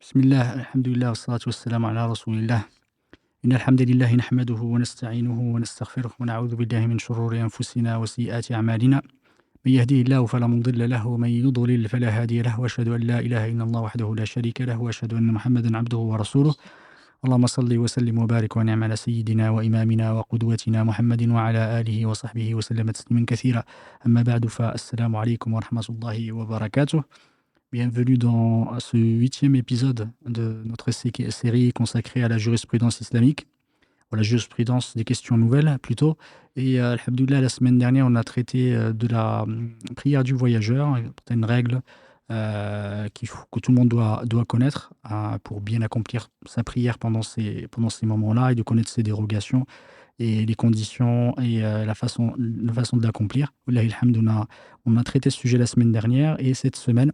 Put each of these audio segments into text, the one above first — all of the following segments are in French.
بسم الله الحمد لله والصلاة والسلام على رسول الله إن الحمد لله نحمده ونستعينه ونستغفره ونعوذ بالله من شرور أنفسنا وسيئات أعمالنا من يهديه الله فلا مضل له ومن يضلل فلا هادي له وأشهد أن لا إله إلا الله وحده لا شريك له وأشهد أن محمدا عبده ورسوله اللهم صل وسلم وبارك ونعم على سيدنا وإمامنا وقدوتنا محمد وعلى آله وصحبه وسلم تسليما كثيرا أما بعد فالسلام عليكم ورحمة الله وبركاته. Bienvenue dans ce 8e épisode de notre série consacrée à la jurisprudence islamique, ou la jurisprudence des questions nouvelles plutôt. Et alhamdoulilah, la semaine dernière, on a traité de la prière du voyageur, certaines règles que tout le monde doit connaître pour bien accomplir sa prière pendant ces moments-là et de connaître ses dérogations et les conditions et la façon de l'accomplir. Wallahi alhamd, on a traité ce sujet la semaine dernière et cette semaine,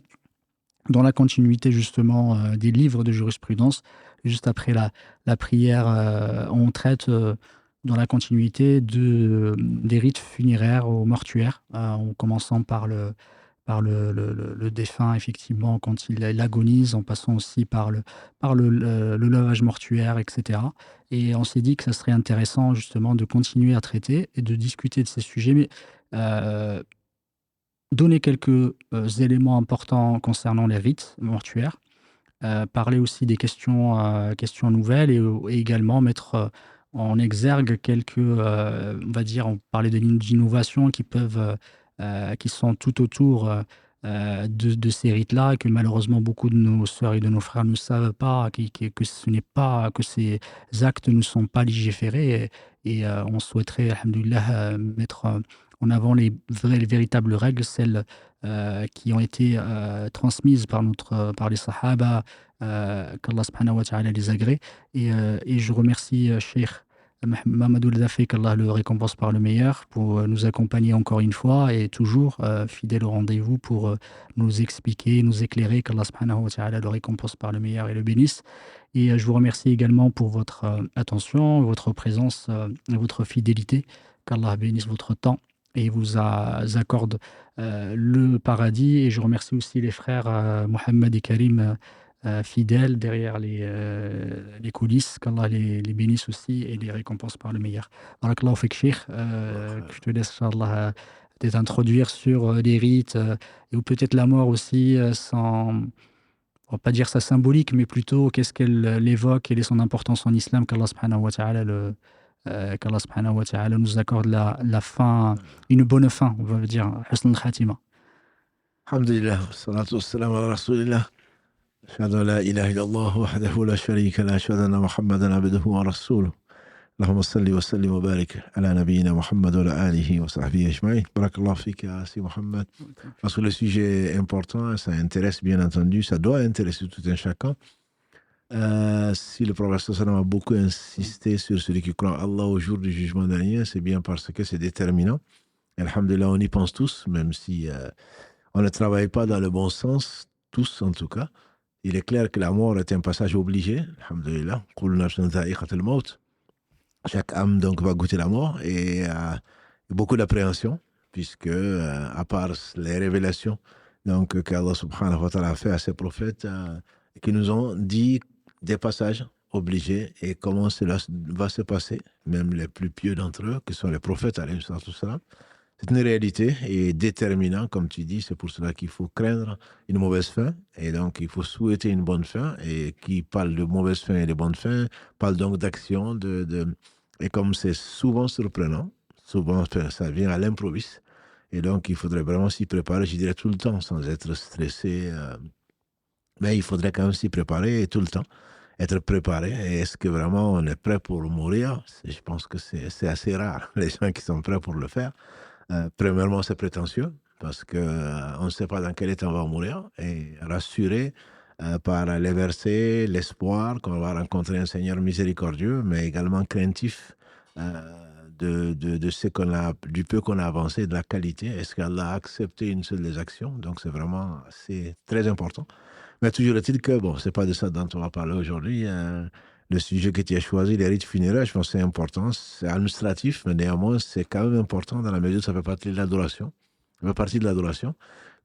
dans la continuité justement des livres de jurisprudence, juste après la prière, on traite dans la continuité des rites funéraires au mortuaire, en commençant par le défunt, effectivement, quand il agonise, en passant aussi par le lavage mortuaire, etc. Et on s'est dit que ça serait intéressant justement de continuer à traiter et de discuter de ces sujets, mais donner quelques éléments importants concernant les rites mortuaires, parler aussi des questions nouvelles et également mettre en exergue quelques, on va dire, on parlait d'innovations qui sont tout autour de ces rites-là, que malheureusement beaucoup de nos sœurs et de nos frères ne savent pas, que ce n'est pas, que ces actes ne sont pas légiférés et on souhaiterait, alhamdoulilah, mettre en avant les véritables règles, celles qui ont été transmises par les sahaba, qu'Allah subhanahu wa ta'ala les agrée. Et je remercie Cheikh Mamadou Ldafé, qu'Allah le récompense par le meilleur, pour nous accompagner encore une fois et toujours fidèle au rendez-vous pour nous expliquer, nous éclairer, qu'Allah subhanahu wa ta'ala le récompense par le meilleur et le bénisse. Et je vous remercie également pour votre attention, votre présence et votre fidélité, qu'Allah bénisse votre temps et vous accorde le paradis. Et je remercie aussi les frères Mohamed et Karim, fidèles derrière les coulisses, qu'Allah les bénisse aussi et les récompense par le meilleur. Barakallahu fik, Cheikh, que je te laisse, Inch'Allah, t'introduire sur les rites ou peut-être la mort aussi, sans, on va pas dire sa symbolique, mais plutôt qu'est-ce qu'elle évoque, quelle est son importance en islam, qu'Allah subhanahu wa ta'ala nous accorde la fin, une bonne fin, on va dire, husn al-khatima. Alhamdulillah, salatu wassalamu ala rasulillah. أشهد أن لا إله إلا الله وحده لا شريك له أشهد أن محمدا عبده ورسوله اللهم صل وسلم وبارك على نبينا محمد وعلى آله وصحبه أجمعين. بارك الله فيك يا سي محمد. Parce que le sujet est important, ça intéresse bien entendu, ça doit intéresser tout un chacun. Si le prophète sallam a beaucoup insisté sur celui qui croit en Allah au jour du jugement dernier, c'est bien parce que c'est déterminant. Alhamdulillah, on y pense tous, même si on ne travaille pas dans le bon sens, tous en tout cas. Il est clair que la mort est un passage obligé. Alhamdulillah. Chaque âme donc va goûter la mort et beaucoup d'appréhension, puisque à part les révélations donc qu'Allah subhanahu wa ta'ala a fait à ses prophètes, qui nous ont dit des passages obligés et comment cela va se passer, même les plus pieux d'entre eux, qui sont les prophètes alayhi salatu wassalam. C'est une réalité et déterminant, comme tu dis, c'est pour cela qu'il faut craindre une mauvaise fin et donc il faut souhaiter une bonne fin. Et qui parle de mauvaise fin et de bonne fin parle donc d'action, et comme c'est souvent surprenant, souvent ça vient à l'improviste et donc il faudrait vraiment s'y préparer, je dirais tout le temps, sans être stressé, mais il faudrait quand même s'y préparer et tout le temps être préparé. Et est-ce que vraiment on est prêt pour mourir? Je pense que c'est assez rare, les gens qui sont prêts pour le faire. Premièrement, c'est prétentieux parce qu'on ne sait pas dans quel état on va mourir, et rassuré par les versets, l'espoir qu'on va rencontrer un Seigneur miséricordieux, mais également craintif de ce qu'on a, du peu qu'on a avancé, de la qualité. Est-ce qu'Allah a accepté une seule des actions? Donc c'est très important. Mais toujours est-il que, bon, c'est pas de ça dont on va parler aujourd'hui. Le sujet que tu as choisi, les rites funéraires, je pense que c'est important. C'est administratif, mais néanmoins, c'est quand même important dans la mesure où ça fait partie de l'adoration. Ça fait partie de l'adoration.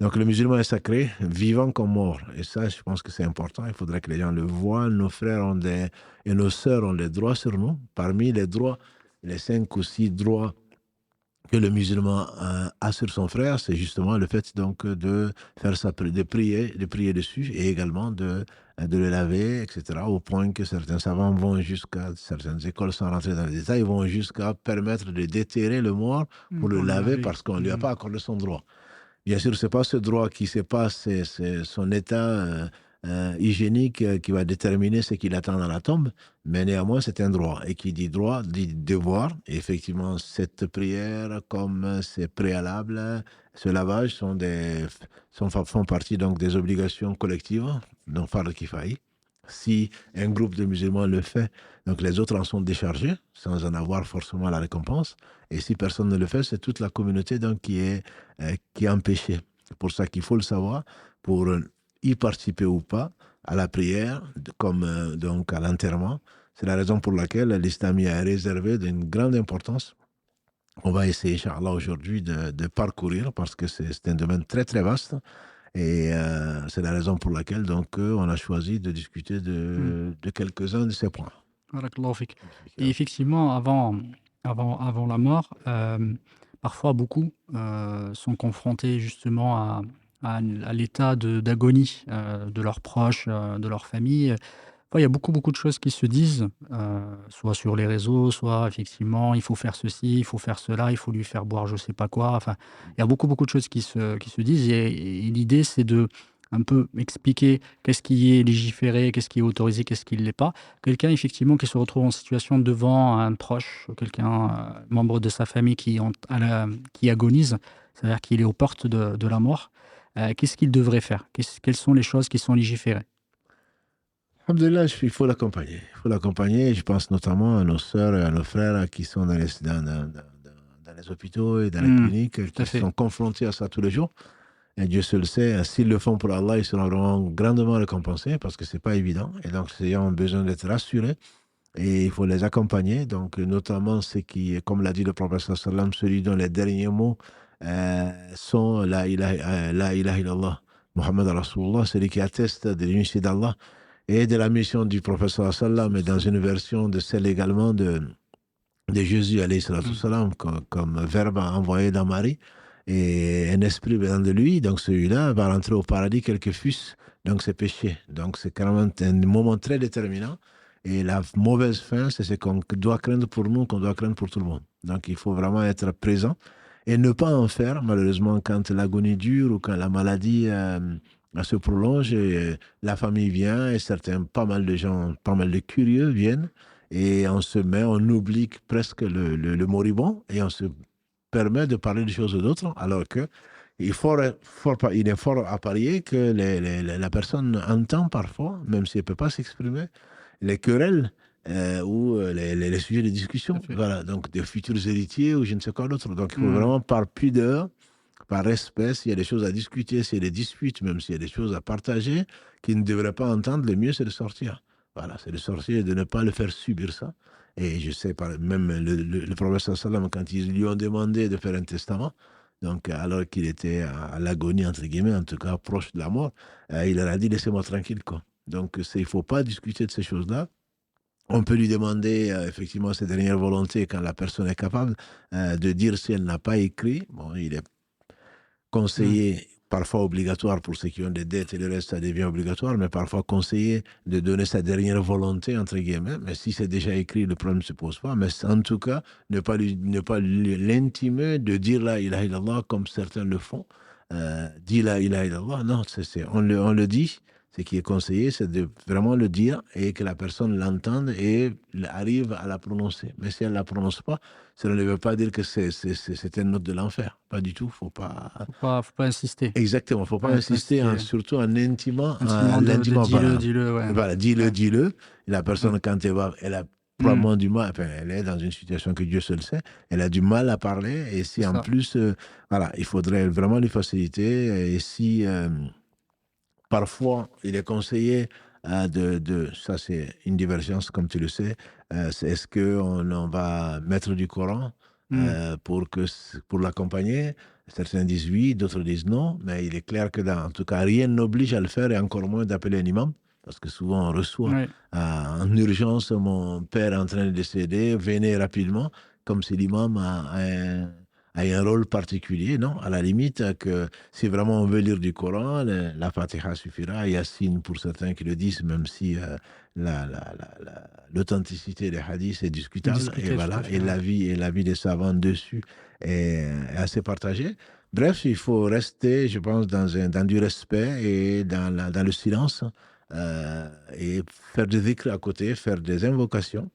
Donc le musulman est sacré, vivant comme mort. Et ça, je pense que c'est important. Il faudrait que les gens le voient. Nos frères et nos sœurs ont des droits sur nous. Parmi les droits, les 5 ou 6 droits que le musulman a sur son frère, c'est justement le fait donc de faire de prier dessus et également de le laver, etc. Au point que certains savants vont jusqu'à, certaines écoles sans rentrer dans les détails, vont jusqu'à permettre de déterrer le mort pour le Pour le laver laver. parce qu'on ne lui a pas accordé son droit. Bien sûr, c'est pas ce droit qui sait pas, c'est son état hygiénique qui va déterminer ce qu'il attend dans la tombe, mais néanmoins, c'est un droit. Et qui dit droit, dit devoir. Et effectivement, cette prière, comme c'est préalable, ce lavage font partie donc des obligations collectives, donc fard kifaï. Si un groupe de musulmans le fait, donc les autres en sont déchargés, sans en avoir forcément la récompense. Et si personne ne le fait, c'est toute la communauté donc, qui est empêchée. C'est pour ça qu'il faut le savoir, pour y participer ou pas à la prière, comme donc à l'enterrement. C'est la raison pour laquelle l'islam y a réservé d'une grande importance. On va essayer, Inch'Allah, aujourd'hui de parcourir parce que c'est un domaine très très vaste. Et c'est la raison pour laquelle donc, on a choisi de discuter Mm. de quelques-uns de ces points. Barakallahu fik. Et effectivement, avant la mort, parfois beaucoup sont confrontés justement à l'état d'agonie de leurs proches, de leur famille. Parfois, il y a beaucoup de choses qui se disent, soit sur les réseaux, soit effectivement, il faut faire ceci, il faut faire cela, il faut lui faire boire je sais pas quoi. Enfin, il y a beaucoup de choses qui se disent et l'idée, c'est de un peu expliquer qu'est-ce qui est légiféré, qu'est-ce qui est autorisé, qu'est-ce qui ne l'est pas. Quelqu'un effectivement qui se retrouve en situation devant un proche, quelqu'un, membre de sa famille qui agonise, c'est-à-dire qu'il est aux portes de la mort, qu'est-ce qu'il devrait faire? Quelles sont les choses qui sont légiférées? Alhamdulillah, il faut l'accompagner. Il faut l'accompagner. Je pense notamment à nos sœurs et à nos frères qui sont dans les hôpitaux et dans les Mmh, cliniques, tout à qui fait. sont confrontés à ça tous les jours. Et Dieu seul sait, s'ils le font pour Allah, ils seront vraiment grandement récompensés parce que c'est pas évident. Et donc, ces gens ont besoin d'être rassurés et il faut les accompagner. Donc, notamment ceux qui, comme l'a dit le prophète sallallahu alayhi wa sallam, celui dont les derniers mots sont la ilaha illallah, Muhammad Rasulullah, celui qui atteste de l'unité d'Allah et de la mission du prophète sallallahu alayhi wa sallam, et dans une version de celle également de Jésus alayhi salatu wa Mmh. sallam, comme verbe envoyé dans Marie et un esprit venant de lui. Donc celui-là va rentrer au paradis quel que fût donc ses péchés. Donc c'est quand même un moment très déterminant. Et la mauvaise fin, c'est ce qu'on doit craindre pour nous, qu'on doit craindre pour tout le monde. Donc il faut vraiment être présent et ne pas en faire, malheureusement, quand l'agonie dure ou quand la maladie se prolonge. Et, la famille vient et certains, pas mal de gens, pas mal de curieux viennent et on oublie presque le moribond et on se permet de parler des choses d'autres, alors que il est fort à parier que la personne entend parfois, même si elle ne peut pas s'exprimer, les querelles ou les sujets de Tout à discussion, fait. voilà, donc des futurs héritiers ou je ne sais quoi d'autre. Donc il faut Mmh. vraiment par pudeur, par respect, s'il y a des choses à discuter, s'il y a des disputes, même s'il y a des choses à partager, qu'ils ne devraient pas entendre, le mieux c'est de sortir. Voilà, c'est de sortir et de ne pas le faire subir ça. Et je sais, même le prophète sallam, quand ils lui ont demandé de faire un testament, donc alors qu'il était à l'agonie, entre guillemets, en tout cas proche de la mort, il leur a dit laissez-moi tranquille, quoi. Donc il ne faut pas discuter de ces choses-là. On peut lui demander effectivement ses dernières volontés quand la personne est capable de dire si elle n'a pas écrit. Bon, il est Mmh. conseillé, parfois obligatoire pour ceux qui ont des dettes et le reste, ça devient obligatoire, mais parfois conseillé de donner sa dernière volonté, entre guillemets. Mais si c'est déjà écrit, le problème ne se pose pas. Mais en tout cas, ne pas l'intimer de dire la ilaha illallah comme certains le font. Dis la ilaha illallah. Non, on le dit. Ce qui est conseillé, c'est de vraiment le dire et que la personne l'entende et arrive à la prononcer. Mais si elle ne la prononce pas, cela ne veut pas dire que c'est un autre de l'enfer. Pas du tout. Faut pas. Faut pas insister. Exactement. Il ne faut pas Faut insister, insister surtout en intimant, intimement de l'intimant. dis-le, Voilà. dis-le, ouais. Voilà. Ouais. Dis-le. Et la Ouais. personne, quand elle a Mmh. probablement du mal, enfin, elle est dans une situation que Dieu seul sait, elle a du mal à parler. Et C'est si en ça. plus, voilà, il faudrait vraiment lui faciliter. Et si parfois, il est conseillé ça c'est une divergence, comme tu le sais, est-ce qu'on va mettre du Coran Mmh. pour l'accompagner Certains disent oui, d'autres disent non, mais il est clair que, en tout cas, rien n'oblige à le faire et encore moins d'appeler un imam. Parce que souvent, on reçoit Ouais. en urgence mon père est en train de décéder, venez rapidement, comme si l'imam a un rôle particulier. Non, à la limite, que si vraiment on veut lire du Coran, la Fatiha suffira. Yassine pour certains qui le disent, même si l'authenticité des hadiths est discutable. Et Discuter, tout à voilà, fait. Ouais. et la vie des savants dessus est assez partagée. Bref, il faut rester, je pense, dans du respect et dans le silence et faire des dhikr à côté, faire des invocations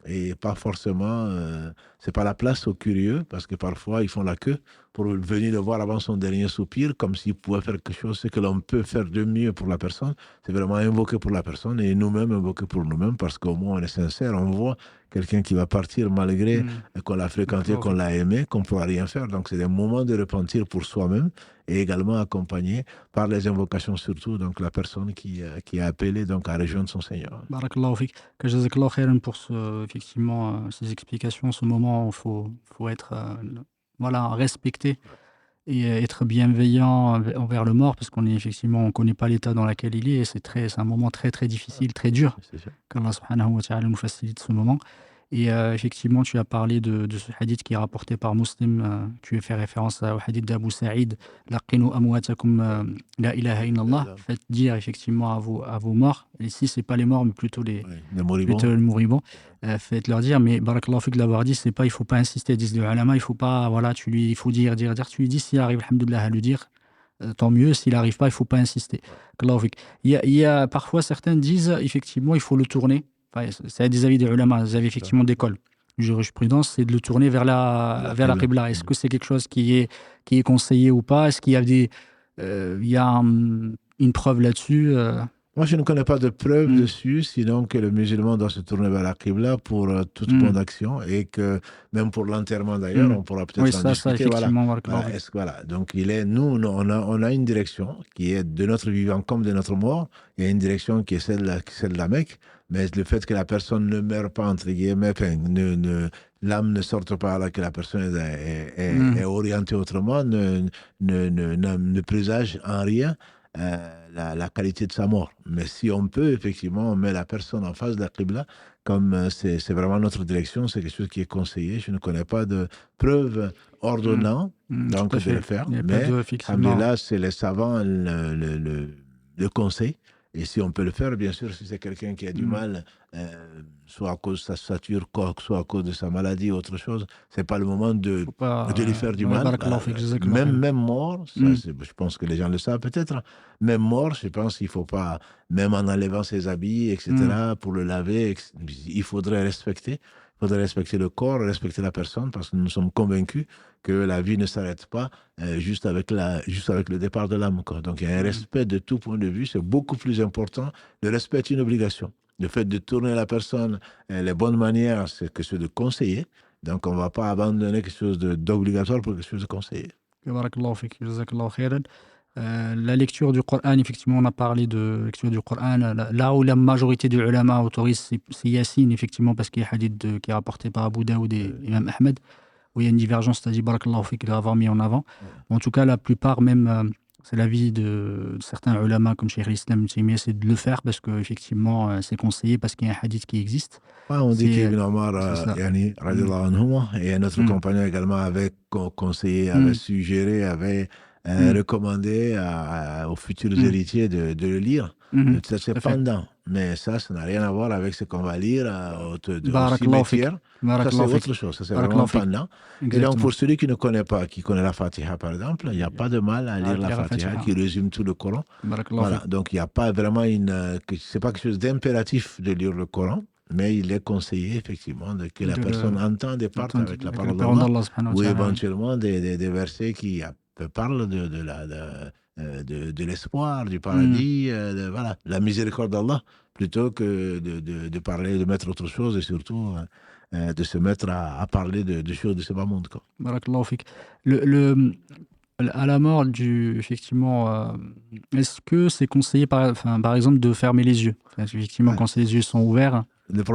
et pas forcément, c'est pas la place aux curieux parce que parfois ils font la queue pour venir le voir avant son dernier soupir, comme s'il pouvait faire quelque chose, ce que l'on peut faire de mieux pour la personne, c'est vraiment invoquer pour la personne et nous-mêmes invoquer pour nous-mêmes parce qu'au moins on est sincère, on voit quelqu'un qui va partir malgré qu'on l'a fréquenté, qu'on l'a aimé, qu'on ne pourra rien faire. Donc c'est des moments de repentir pour soi-même et également accompagné par les invocations surtout, donc la personne qui a appelé donc à rejoindre son Seigneur. Barakallahu fik. Que jazakallahu khairan pour effectivement, ces explications, ce moment où faut être voilà, respecté et être bienveillant envers le mort parce qu'on est effectivement, on ne connaît pas l'état dans lequel il est et c'est un moment très très difficile, très dur. C'est ça. Qu'Allah subhanahu wa ta'ala nous facilite ce moment. Et effectivement, tu as parlé de ce hadith qui est rapporté par Muslim. Tu as fait référence au hadith d'Abu Sa'id. Laqinu amwatakum la ilaha illallah. Faites dire effectivement à vos morts. Et ici, ce n'est pas les morts, mais plutôt les moribonds. Faites leur dire, mais barakallahu fik de l'avoir dit, c'est pas, il ne faut pas insister, disent les ulama, il faut pas, voilà, il faut dire. Tu lui dis, s'il arrive, alhamdoulilah, à le dire, tant mieux. S'il n'arrive pas, il ne faut pas insister. Il y a parfois, certains disent, effectivement, il faut le tourner. Enfin, c'est des avis des ulama, des avis effectivement d'école. Jurisprudence, c'est de le tourner vers la qibla. Est-ce que c'est quelque chose qui est conseillé ou pas? Est-ce qu'il y a il y a une preuve là-dessus? Moi, je ne connais pas de preuve dessus, sinon que le musulman doit se tourner vers la Qibla pour toute bonne action et que même pour l'enterrement d'ailleurs, on pourra peut-être en discuter. Voilà. Donc, on a une direction qui est de notre vivant comme de notre mort. Il y a une direction qui est celle de la Mecque, mais le fait que la personne ne meure pas, entre guillemets, l'âme ne sorte pas là, que la personne est orientée autrement, ne présage en rien la qualité de sa mort. Mais si on peut, effectivement, on met la personne en face de la Qibla, comme c'est vraiment notre direction, c'est quelque chose qui est conseillé. Je ne connais pas de preuve ordonnant donc de le faire. Mais là, c'est les savants le conseil. Et si on peut le faire, bien sûr, si c'est quelqu'un qui a du mal, soit à cause de sa stature, soit à cause de sa maladie, autre chose, c'est pas le moment de lui faire du mal. Même mort, je pense que les gens le savent peut-être, même mort, je pense qu'il faut pas, même en enlevant ses habits, etc., pour le laver, il faudrait respecter. Il faudrait respecter le corps, respecter la personne, parce que nous sommes convaincus que la vie ne s'arrête pas juste avec le départ de l'âme. Donc il y a un respect de tout point de vue, c'est beaucoup plus important. Le respect est une obligation. Le fait de tourner la personne, les bonnes manières, c'est quelque chose de conseillé. Donc on ne va pas abandonner quelque chose d'obligatoire pour quelque chose de conseillé. Barakallahu fik, jazakallahu khairan. La lecture du Coran, effectivement, on a parlé de lecture du Coran. Là où la majorité des ulama autorisent, c'est Yassine, effectivement, parce qu'il y a un hadith qui est rapporté par Abu Daoud et Imam Ahmed, où il y a une divergence, c'est-à-dire barakallahu fik, de l'avoir mis en avant. En tout cas, la plupart, même, c'est l'avis de certains ulama comme Cheikh l'Islam, c'est de le faire parce qu'effectivement, c'est conseillé parce qu'il y a un hadith qui existe. On dit qu'Ibn Omar, radiallahu anhu, et un autre compagnon également avait conseillé, avait suggéré, avait recommandé aux futurs héritiers de le lire. C'est pendant. Mais ça n'a rien à voir avec ce qu'on va lire au cimetière. Ça, c'est autre chose. Ça, c'est vraiment pendant. Et donc, pour celui qui ne connaît pas, qui connaît la Fatiha, par exemple, il n'y a pas de mal à lire la Fatiha qui résume tout le Coran. Voilà. Donc, il n'y a pas vraiment c'est pas quelque chose d'impératif de lire le Coran. Mais il est conseillé, effectivement, que la personne entende et parte avec la parole d'Allah, ou éventuellement des versets qui parlent de l'espoir, du paradis, voilà, la miséricorde d'Allah, plutôt que de parler, de mettre autre chose et surtout de se mettre à parler de choses de ce bas monde. Barakallahu fik. À la mort, effectivement, est-ce que c'est conseillé par exemple de fermer les yeux? Effectivement, quand les yeux sont ouverts.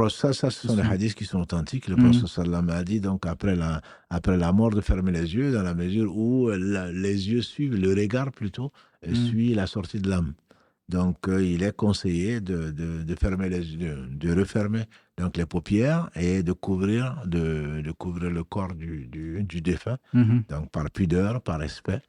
Ça, ce C'est sont des ça. hadiths qui sont authentiques. Le Mhm. prophète sallam a dit, donc, après la mort, de fermer les yeux, dans la mesure où les yeux suivent, le regard plutôt, Mhm. suit la sortie de l'âme. Donc, il est conseillé de fermer les yeux, de refermer donc les paupières et de couvrir le corps du défunt, Mhm. donc par pudeur, par respect,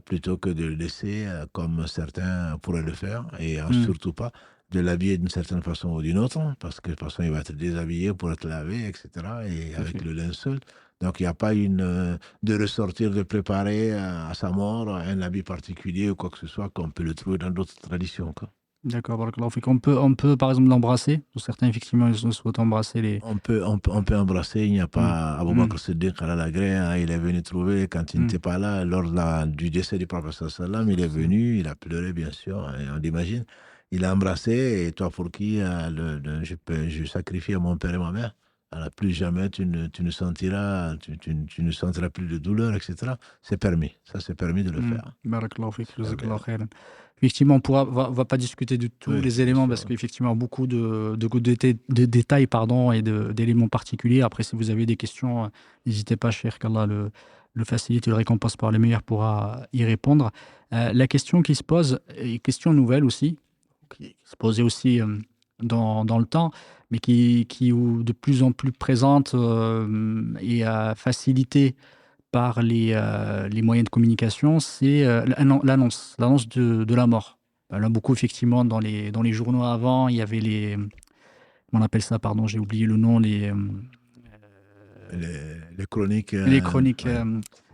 plutôt que de le laisser comme certains pourraient le faire, et Mhm. surtout pas de l'habiller d'une certaine façon ou d'une autre, parce que de toute façon, il va être déshabillé pour être lavé, etc., et Tout à avec fait. le linceul. Donc, il n'y a pas de ressortir, de préparer à sa mort un habit particulier ou quoi que ce soit, comme on peut le trouver dans d'autres traditions, quoi. D'accord, barakallahu fik. On peut, par exemple, l'embrasser. Pour certains, effectivement, ils souhaitent embrasser les. On peut embrasser, il n'y a Mhm. pas Abu Mhm. Bakr Siddiq al-Agré, hein, il est venu trouver quand il Mhm. n'était pas là, lors du décès du prophète sallam, il est venu, il a pleuré, bien sûr, hein, on l'imagine. Il a embrassé, et toi pour qui je sacrifie mon père et ma mère. Alors, plus jamais tu ne sentiras plus de douleur, etc. C'est permis, ça c'est permis de le faire. Barakallahu fik, C'est permis, jazakallahu khairan. Effectivement, on va pas discuter de tous oui, les bien éléments parce sûr. qu'effectivement, beaucoup de détails pardon, et d'éléments particuliers. Après, si vous avez des questions, n'hésitez pas, cher qu'Allah le facilite et le récompense par les meilleurs pourra y répondre. La question qui se pose, est une question nouvelle aussi, qui se posait aussi dans le temps, mais qui est de plus en plus présente et facilitée par les moyens de communication, c'est l'annonce de la mort. Là, beaucoup, effectivement, dans les journaux avant, il y avait comment on appelle ça, pardon, j'ai oublié le nom, Les chroniques, les chroniques. ouais.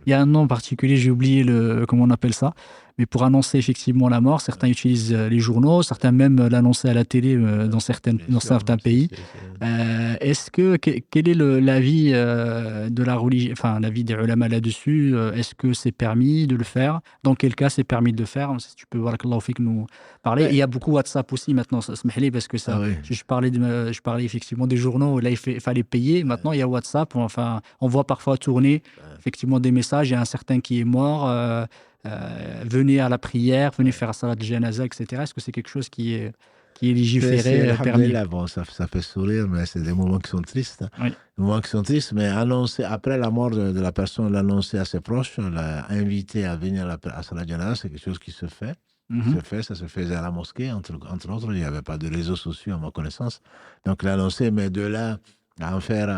Il y a un nom particulier, j'ai oublié comment on appelle ça. Mais pour annoncer effectivement la mort, certains utilisent les journaux, certains même l'annoncer à la télé Bien dans sûr, certains pays. Quel est l'avis de la religion, enfin l'avis des ulama là-dessus? Est-ce que c'est permis de le faire? Dans quel cas c'est permis de le faire? Si tu peux, barakallahu fik, nous parler. Et ben, il y a beaucoup WhatsApp aussi maintenant, ça se mêle parce que ah ça, oui. je parlais effectivement des journaux, là il fallait payer. Maintenant il y a WhatsApp, enfin on voit parfois tourner Ben, effectivement des messages. Il y a un certain qui est mort. Venez à la prière, venez ouais. faire la salat de janaza, etc. Est-ce que c'est quelque chose qui est légiféré, permis? Alhamdulillah, bon, ça fait sourire, mais c'est des moments qui sont tristes, hein. Oui. Des moments qui sont tristes, mais annoncer, après la mort de la personne, l'annoncer à ses proches, l'inviter à venir à Salat Janaza, c'est quelque chose qui se fait. Mhm. Ça se faisait à la mosquée, entre autres. Il n'y avait pas de réseaux sociaux, à ma connaissance. Donc, l'annoncer, mais de là à en faire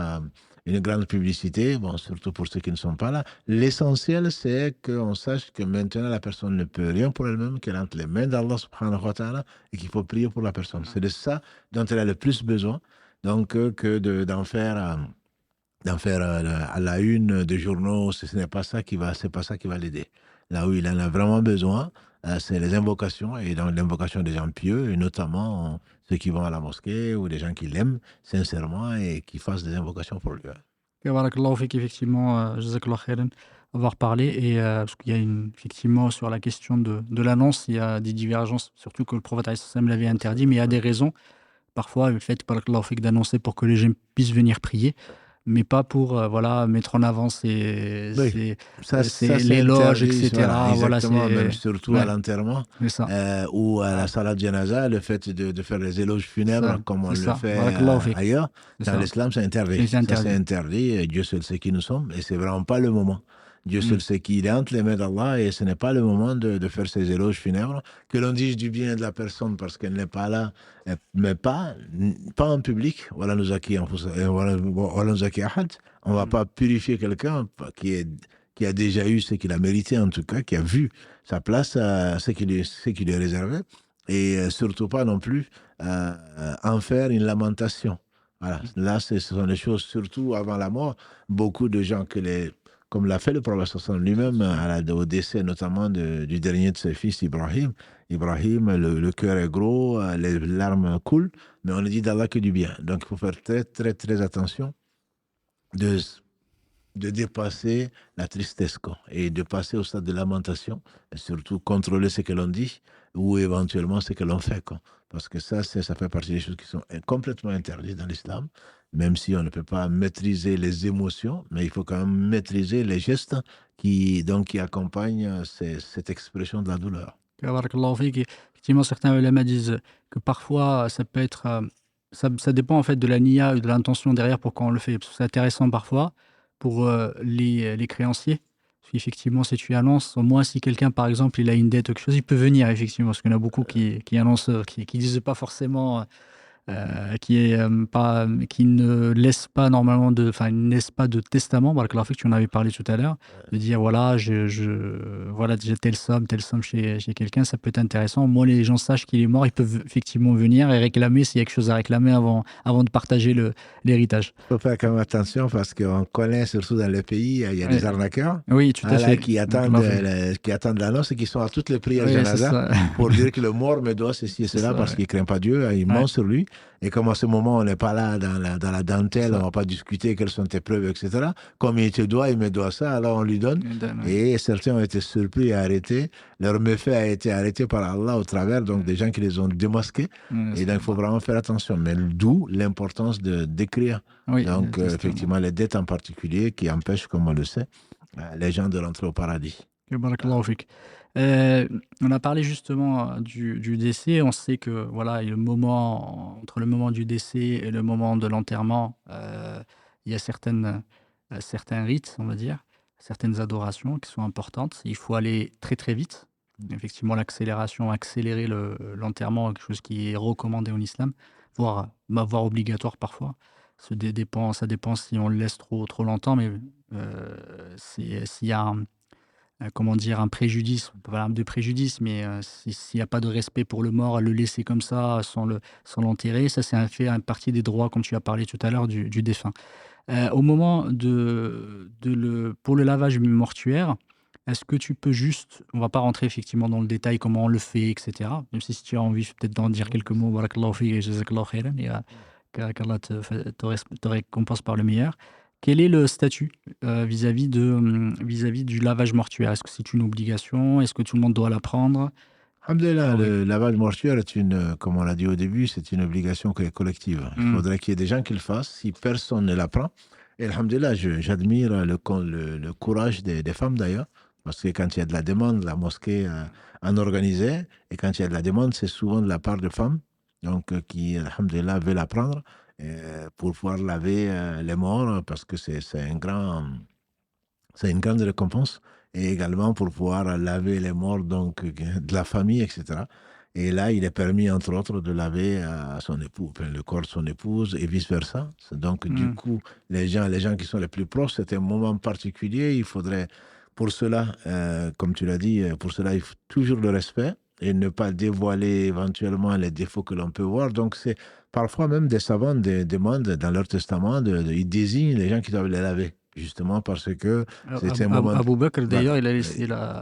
une grande publicité, bon, surtout pour ceux qui ne sont pas là. L'essentiel, c'est qu'on sache que maintenant, la personne ne peut rien pour elle-même, qu'elle est entre les mains d'Allah subhanahu wa ta'ala et qu'il faut prier pour la personne. C'est de ça dont elle a le plus besoin. Donc, d'en faire à la une des journaux, ce n'est pas ça c'est pas ça qui va l'aider. Là où il en a vraiment besoin, c'est les invocations, et dans l'invocation des gens pieux, et notamment ceux qui vont à la mosquée ou des gens qui l'aiment sincèrement et qui fassent des invocations pour lui. Ok, barakallahu fik, effectivement, jazakallah khairan, avoir parlé. Et parce qu'il y a effectivement sur la question de l'annonce, il y a des divergences, surtout que le prophète alayhi salam l'avait interdit, mais il y a des raisons. Parfois, le fait, barakallahu fik, d'annoncer pour que les gens puissent venir prier, mais pas pour voilà, mettre en avant Oui, ça c'est l'éloge, interdit, voilà, etc. Voilà, exactement, même surtout à ouais, l'enterrement c'est ça. ou à la Ah, salat janaza, le fait de faire les éloges funèbres ça, comme on c'est le ça. fait Barakallahu fik, ailleurs, c'est dans ça. l'islam c'est interdit. C'est Ça c'est interdit. interdit, et Dieu seul sait qui nous sommes, et c'est vraiment pas le moment. Dieu Hmm. seul sait qu'il est entre les mains d'Allah, et ce n'est pas le moment de faire ces éloges funèbres, que l'on dise du bien de la personne parce qu'elle n'est pas là, mais pas en public. Voilà nous zaki ahad. On ne va Hmm. pas purifier quelqu'un qui a déjà eu ce qu'il a mérité, en tout cas, qui a vu sa place, ce qui lui est réservé, et surtout pas non plus en faire une lamentation. Voilà. Là, ce sont des choses, surtout avant la mort, beaucoup de gens comme l'a fait le prophète sallallahu alayhi wa sallam lui-même au décès notamment du dernier de ses fils, Ibrahim. Ibrahim, le cœur est gros, les larmes coulent, mais on ne dit d'Allah que du bien. Donc il faut faire très, très, très attention de, de dépasser la tristesse, quoi, et de passer au stade de lamentation, et surtout contrôler ce que l'on dit ou éventuellement ce que l'on fait, quoi. Parce que ça fait partie des choses qui sont complètement interdites dans l'islam, même si on ne peut pas maîtriser les émotions, mais il faut quand même maîtriser les gestes qui accompagnent cette expression de la douleur. Barakallahu fik. Et effectivement, certains ulama disent que parfois, ça peut être ça dépend en fait de la niya et de l'intention derrière pourquoi on le fait. Parce que c'est intéressant parfois pour, les créanciers. Parce qu'effectivement, si tu annonces, au moins si quelqu'un, par exemple, il a une dette ou quelque chose, il peut venir effectivement. Parce qu'il y en a beaucoup qui annoncent, qui disent pas forcément, qui est pas, qui ne laisse pas normalement de, enfin, ne laisse pas de testament. Barakallahu fik, tu en avais parlé tout à l'heure, de dire voilà, voilà, j'ai telle somme chez quelqu'un, ça peut être intéressant. Moi, les gens sachent qu'il est mort, ils peuvent effectivement venir et réclamer s'il y a quelque chose à réclamer avant de partager l'héritage. Il faut faire quand même attention parce qu'on connaît, surtout dans le pays, il y a des Ouais. arnaqueurs Oui, tout à là, fait. attendent, Barakallahu fik. qui attendent l'annonce et qui sont à toutes les prières Oui, c'est janaza ça. pour dire que le mort me doit ceci et C'est cela ça, parce ouais. qu'il ne craint pas Dieu, il Ouais, ment sur lui. Et comme à ce moment, on n'est pas là dans la c'est dentelle, on ne ça. va pas discuter quelles sont tes preuves, etc. Comme il te doit, il me doit ça, alors on lui donne. Ouais. Et certains ont été surpris et arrêtés. Leur méfait a été arrêté par Allah au travers, donc des gens qui les ont démasqués. Ouais, Et donc, il faut vraiment faire attention. Mais d'où l'importance d'écrire. oui, Donc, testament. effectivement, les dettes en particulier qui empêchent, comme on le sait, les gens de rentrer au paradis. Ok, Ah. barakallahu fik. On a parlé justement du décès. On sait que voilà, et le moment, entre le moment du décès et le moment de l'enterrement, il y a certains rites, on va dire, certaines adorations qui sont importantes. Il faut aller très très vite. Effectivement, l'accélération, accélérer l'enterrement, quelque chose qui est recommandé en islam, voire obligatoire parfois. Ça dépend si on le laisse trop longtemps, mais s'il y a comment dire? Un préjudice, pas de préjudice, mais s'il y a pas de respect pour le mort, le laisser comme ça sans l'enterrer, ça c'est un partie des droits, comme tu as parlé tout à l'heure, du défunt. Au moment pour le lavage mortuaire, est-ce que tu peux juste, on va pas rentrer effectivement dans le détail comment on le fait et cetera, même si tu as envie peut-être d'en dire quelques mots, barakallahu fik et jazakallahu khairan et qu'Allah te récompense par le meilleur. Quel est le statut, vis-à-vis du lavage mortuaire? Est-ce que c'est une obligation? Est-ce que tout le monde doit l'apprendre? Alhamdulillah, Ah oui. le lavage mortuaire est comme on l'a dit au début, c'est une obligation qui est collective. Il Mmh. faudrait qu'il y ait des gens qui le fassent si personne ne l'apprend. Et alhamdulillah, j'admire le courage des femmes d'ailleurs, parce que quand il y a de la demande, la mosquée en organisait, et quand il y a de la demande, c'est souvent de la part de femmes, donc qui, alhamdulillah, veulent apprendre pour pouvoir laver les morts, parce que c'est une grande récompense. Et également pour pouvoir laver les morts donc, de la famille, etc. Et là, il est permis, entre autres, de laver son époux, enfin, le corps de son épouse et vice-versa. Donc, du Mmh. coup, les gens qui sont les plus proches, c'est un moment particulier. Il faudrait, pour cela, comme tu l'as dit, pour cela, il faut toujours le respect et ne pas dévoiler éventuellement les défauts que l'on peut voir. Donc, c'est parfois même des savants demandent dans leur testament, ils désignent les gens qui doivent les laver. Justement parce que c'est un moment. Abou Bakr, Voilà. d'ailleurs, Tout à il laisse fait. un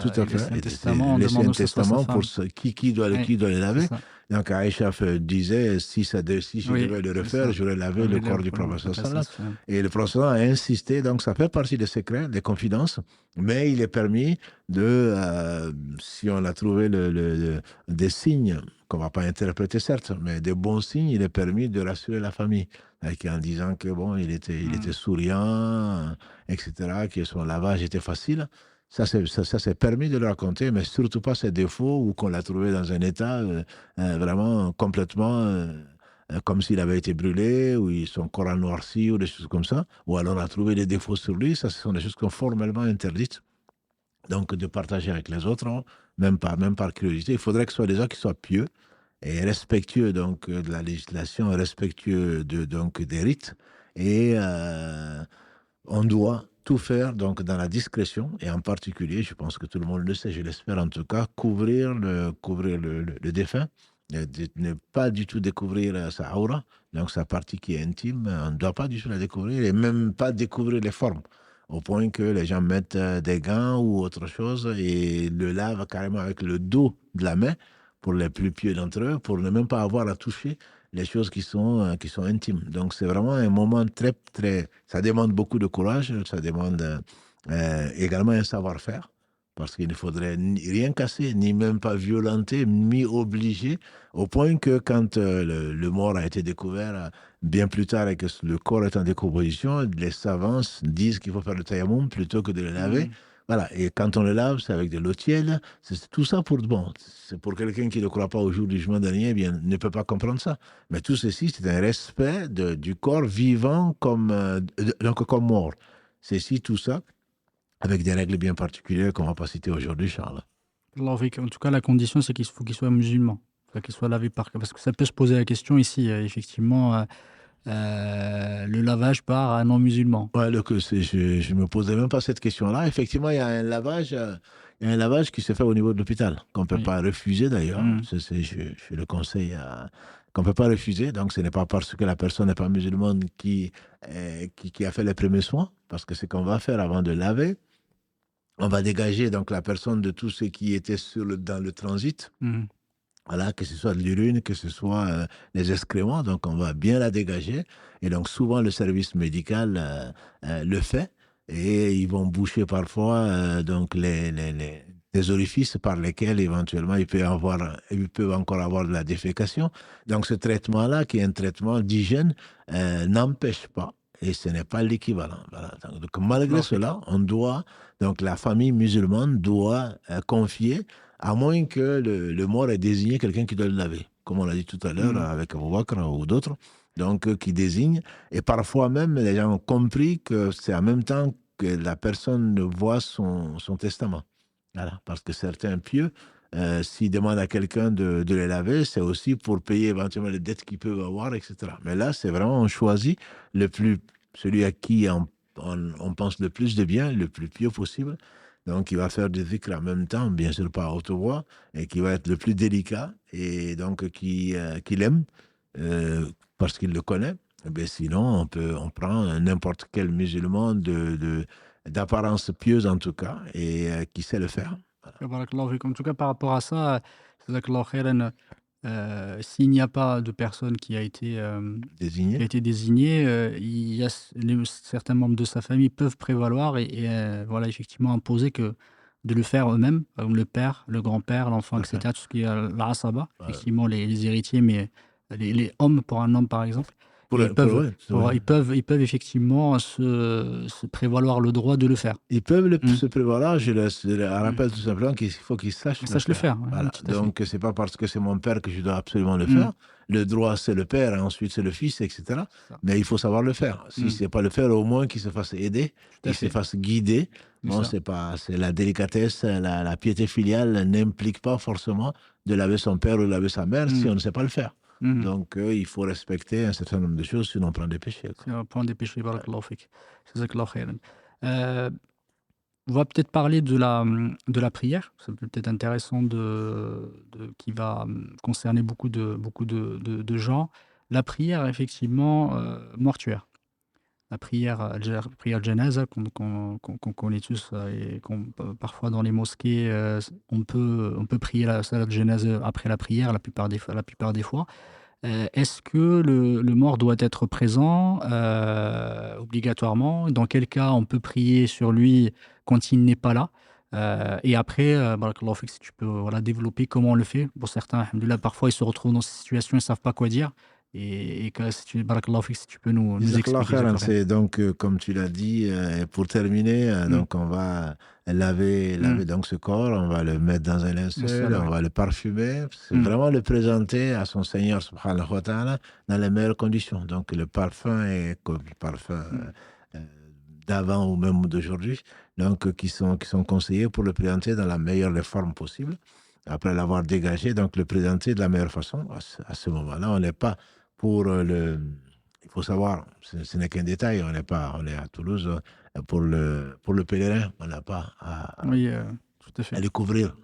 Et c'est testament en laisser un demandant que ce soit sa testament pour femme. Oui, qui doit les c'est laver. ça. Donc Aïcha disait si je Oui, devais le c'est refaire, ça. j'aurais lavé le corps du prophète sallallahu. Passation. Et le prophète sallallahu a insisté, donc ça fait partie des secrets, des confidences, mais il est permis si on a trouvé des signes qu'on ne va pas interpréter certes, mais des bons signes, il est permis de rassurer la famille, en disant que bon, il était souriant, etc., que son lavage était facile. Ça, c'est permis de le raconter, mais surtout pas ses défauts ou qu'on l'a trouvé dans un état vraiment complètement comme s'il avait été brûlé, ou son corps a noirci, ou des choses comme ça. Ou alors on a trouvé des défauts sur lui. Ça, ce sont des choses qui sont formellement interdites. Donc, de partager avec les autres, hein, même par curiosité. Il faudrait que ce soit des gens qui soient pieux et respectueux donc, de la législation, respectueux donc, des rites. Et on doit tout faire donc dans la discrétion et en particulier, je pense que tout le monde le sait, je l'espère en tout cas, couvrir le défunt, ne pas du tout découvrir sa aura, donc sa partie qui est intime, on ne doit pas du tout la découvrir et même pas découvrir les formes, au point que les gens mettent des gants ou autre chose et le lavent carrément avec le dos de la main pour les plus pieux d'entre eux, pour ne même pas avoir à toucher les choses qui sont intimes. Donc, c'est vraiment un moment très, très... Ça demande beaucoup de courage, ça demande également un savoir-faire, parce qu'il ne faudrait rien casser, ni même pas violenter, ni obliger, au point que quand le mort a été découvert bien plus tard et que le corps est en décomposition, les savants disent qu'il faut faire le tayammum plutôt que de le laver, Voilà. Et quand on le lave, c'est avec de l'eau tiède. C'est tout ça pour bon. C'est pour quelqu'un qui ne croit pas au jour du jugement dernier, eh bien, ne peut pas comprendre ça. Mais tout ceci, c'est un respect du corps vivant donc comme mort. C'est si tout ça avec des règles bien particulières qu'on ne va pas citer aujourd'hui, Charles. En tout cas, la condition, c'est qu'il faut qu'il soit musulman. Enfin, qu'il soit lavé parce que ça peut se poser la question ici, effectivement, le lavage par un non-musulman. Ouais, je ne me posais même pas cette question-là. Effectivement, il y a un lavage qui se fait au niveau de l'hôpital, qu'on ne peut Oui. pas refuser d'ailleurs. Mm. Je le conseille qu'on ne peut pas refuser. Donc, ce n'est pas parce que la personne n'est pas musulmane qui a fait les premiers soins, parce que ce qu'on va faire avant de laver, on va dégager donc la personne de tout ce qui était dans le transit. Mm. Voilà, que ce soit de l'urine, que ce soit les excréments, donc on va bien la dégager. Et donc souvent le service médical le fait et ils vont boucher parfois donc les orifices par lesquels éventuellement ils peuvent encore avoir de la défécation. Donc ce traitement-là, qui est un traitement d'hygiène, n'empêche pas. Et ce n'est pas l'équivalent. Voilà. Donc, malgré cela, donc la famille musulmane doit confier à moins que le mort ait désigné quelqu'un qui doit le laver, comme on l'a dit tout à l'heure avec Abu Bakr ou d'autres, donc qui désigne. Et parfois même, les gens ont compris que c'est en même temps que la personne voit son testament. Voilà, parce que certains pieux, s'ils demandent à quelqu'un de les laver, c'est aussi pour payer éventuellement les dettes qu'ils peuvent avoir, etc. Mais là, c'est vraiment, on choisit celui à qui on pense le plus de bien, le plus pieux possible. Donc, il va faire du dhikr en même temps, bien sûr pas à haute voix, et qui va être le plus délicat, et donc qu'il aime, parce qu'il le connaît. Eh bien, sinon, on prend n'importe quel musulman d'apparence pieuse en tout cas, et qui sait le faire. Voilà. En tout cas, par rapport à ça, jazakallahu khairan, s'il n'y a pas de personne Désigné. qui a été désignée, il y a certains membres de sa famille peuvent prévaloir et voilà, effectivement, imposer de le faire eux-mêmes, par exemple le père, le grand-père, l'enfant, Tout à fait. etc. Tout ce qui est l'asaba, Voilà. effectivement, les héritiers, mais les hommes, pour un homme, par exemple. Ouais, Ils peuvent effectivement se prévaloir le droit de le faire. Ils peuvent se prévaloir. Je rappelle tout simplement qu'il faut qu'ils sachent le faire. Ouais, voilà. tout à fait. Donc, c'est pas parce que c'est mon père que je dois absolument le faire. Le droit, c'est le père, et ensuite c'est le fils, etc. Mais il faut savoir le faire. Si c'est pas le faire, au moins qu'il se fasse aider, qu'il se fasse guider. Bon, c'est la délicatesse, la piété filiale n'implique pas forcément de laver son père ou de laver sa mère si on ne sait pas le faire. Donc, il faut respecter un certain nombre de choses, sinon on prend des péchés. On prend des péchés, barakallahu fik. Jazakallahu khairan. On va peut-être parler de la prière. C'est peut-être intéressant qui va concerner beaucoup de gens. La prière, effectivement, mortuaire. La prière janaza qu'on connaît tous et parfois dans les mosquées, on peut prier la salat janaza après la prière la plupart des fois. Est-ce que le mort doit être présent obligatoirement? Dans quel cas on peut prier sur lui quand il n'est pas là? Et après, barakallahu fik, si tu peux voilà, développer comment on le fait. Pour certains, alhamdoulilah, parfois ils se retrouvent dans ces situations, ils ne savent pas quoi dire. Et barakallahu fik, si tu peux nous expliquer. C'est donc, comme tu l'as dit, pour terminer, donc on va laver donc ce corps, on va le mettre dans un linceul, on va le parfumer. C'est vraiment le présenter à son Seigneur, subhanahu wa ta'ala, dans les meilleures conditions. Donc le parfum est comme le parfum d'avant ou même d'aujourd'hui, donc qui sont conseillés pour le présenter dans la meilleure des formes possibles. Après l'avoir dégagé, donc le présenter de la meilleure façon. À ce moment-là, on n'est pas pour il faut savoir, ce n'est qu'un détail, on est à Toulouse pour le pèlerin, on n'a pas à le couvrir,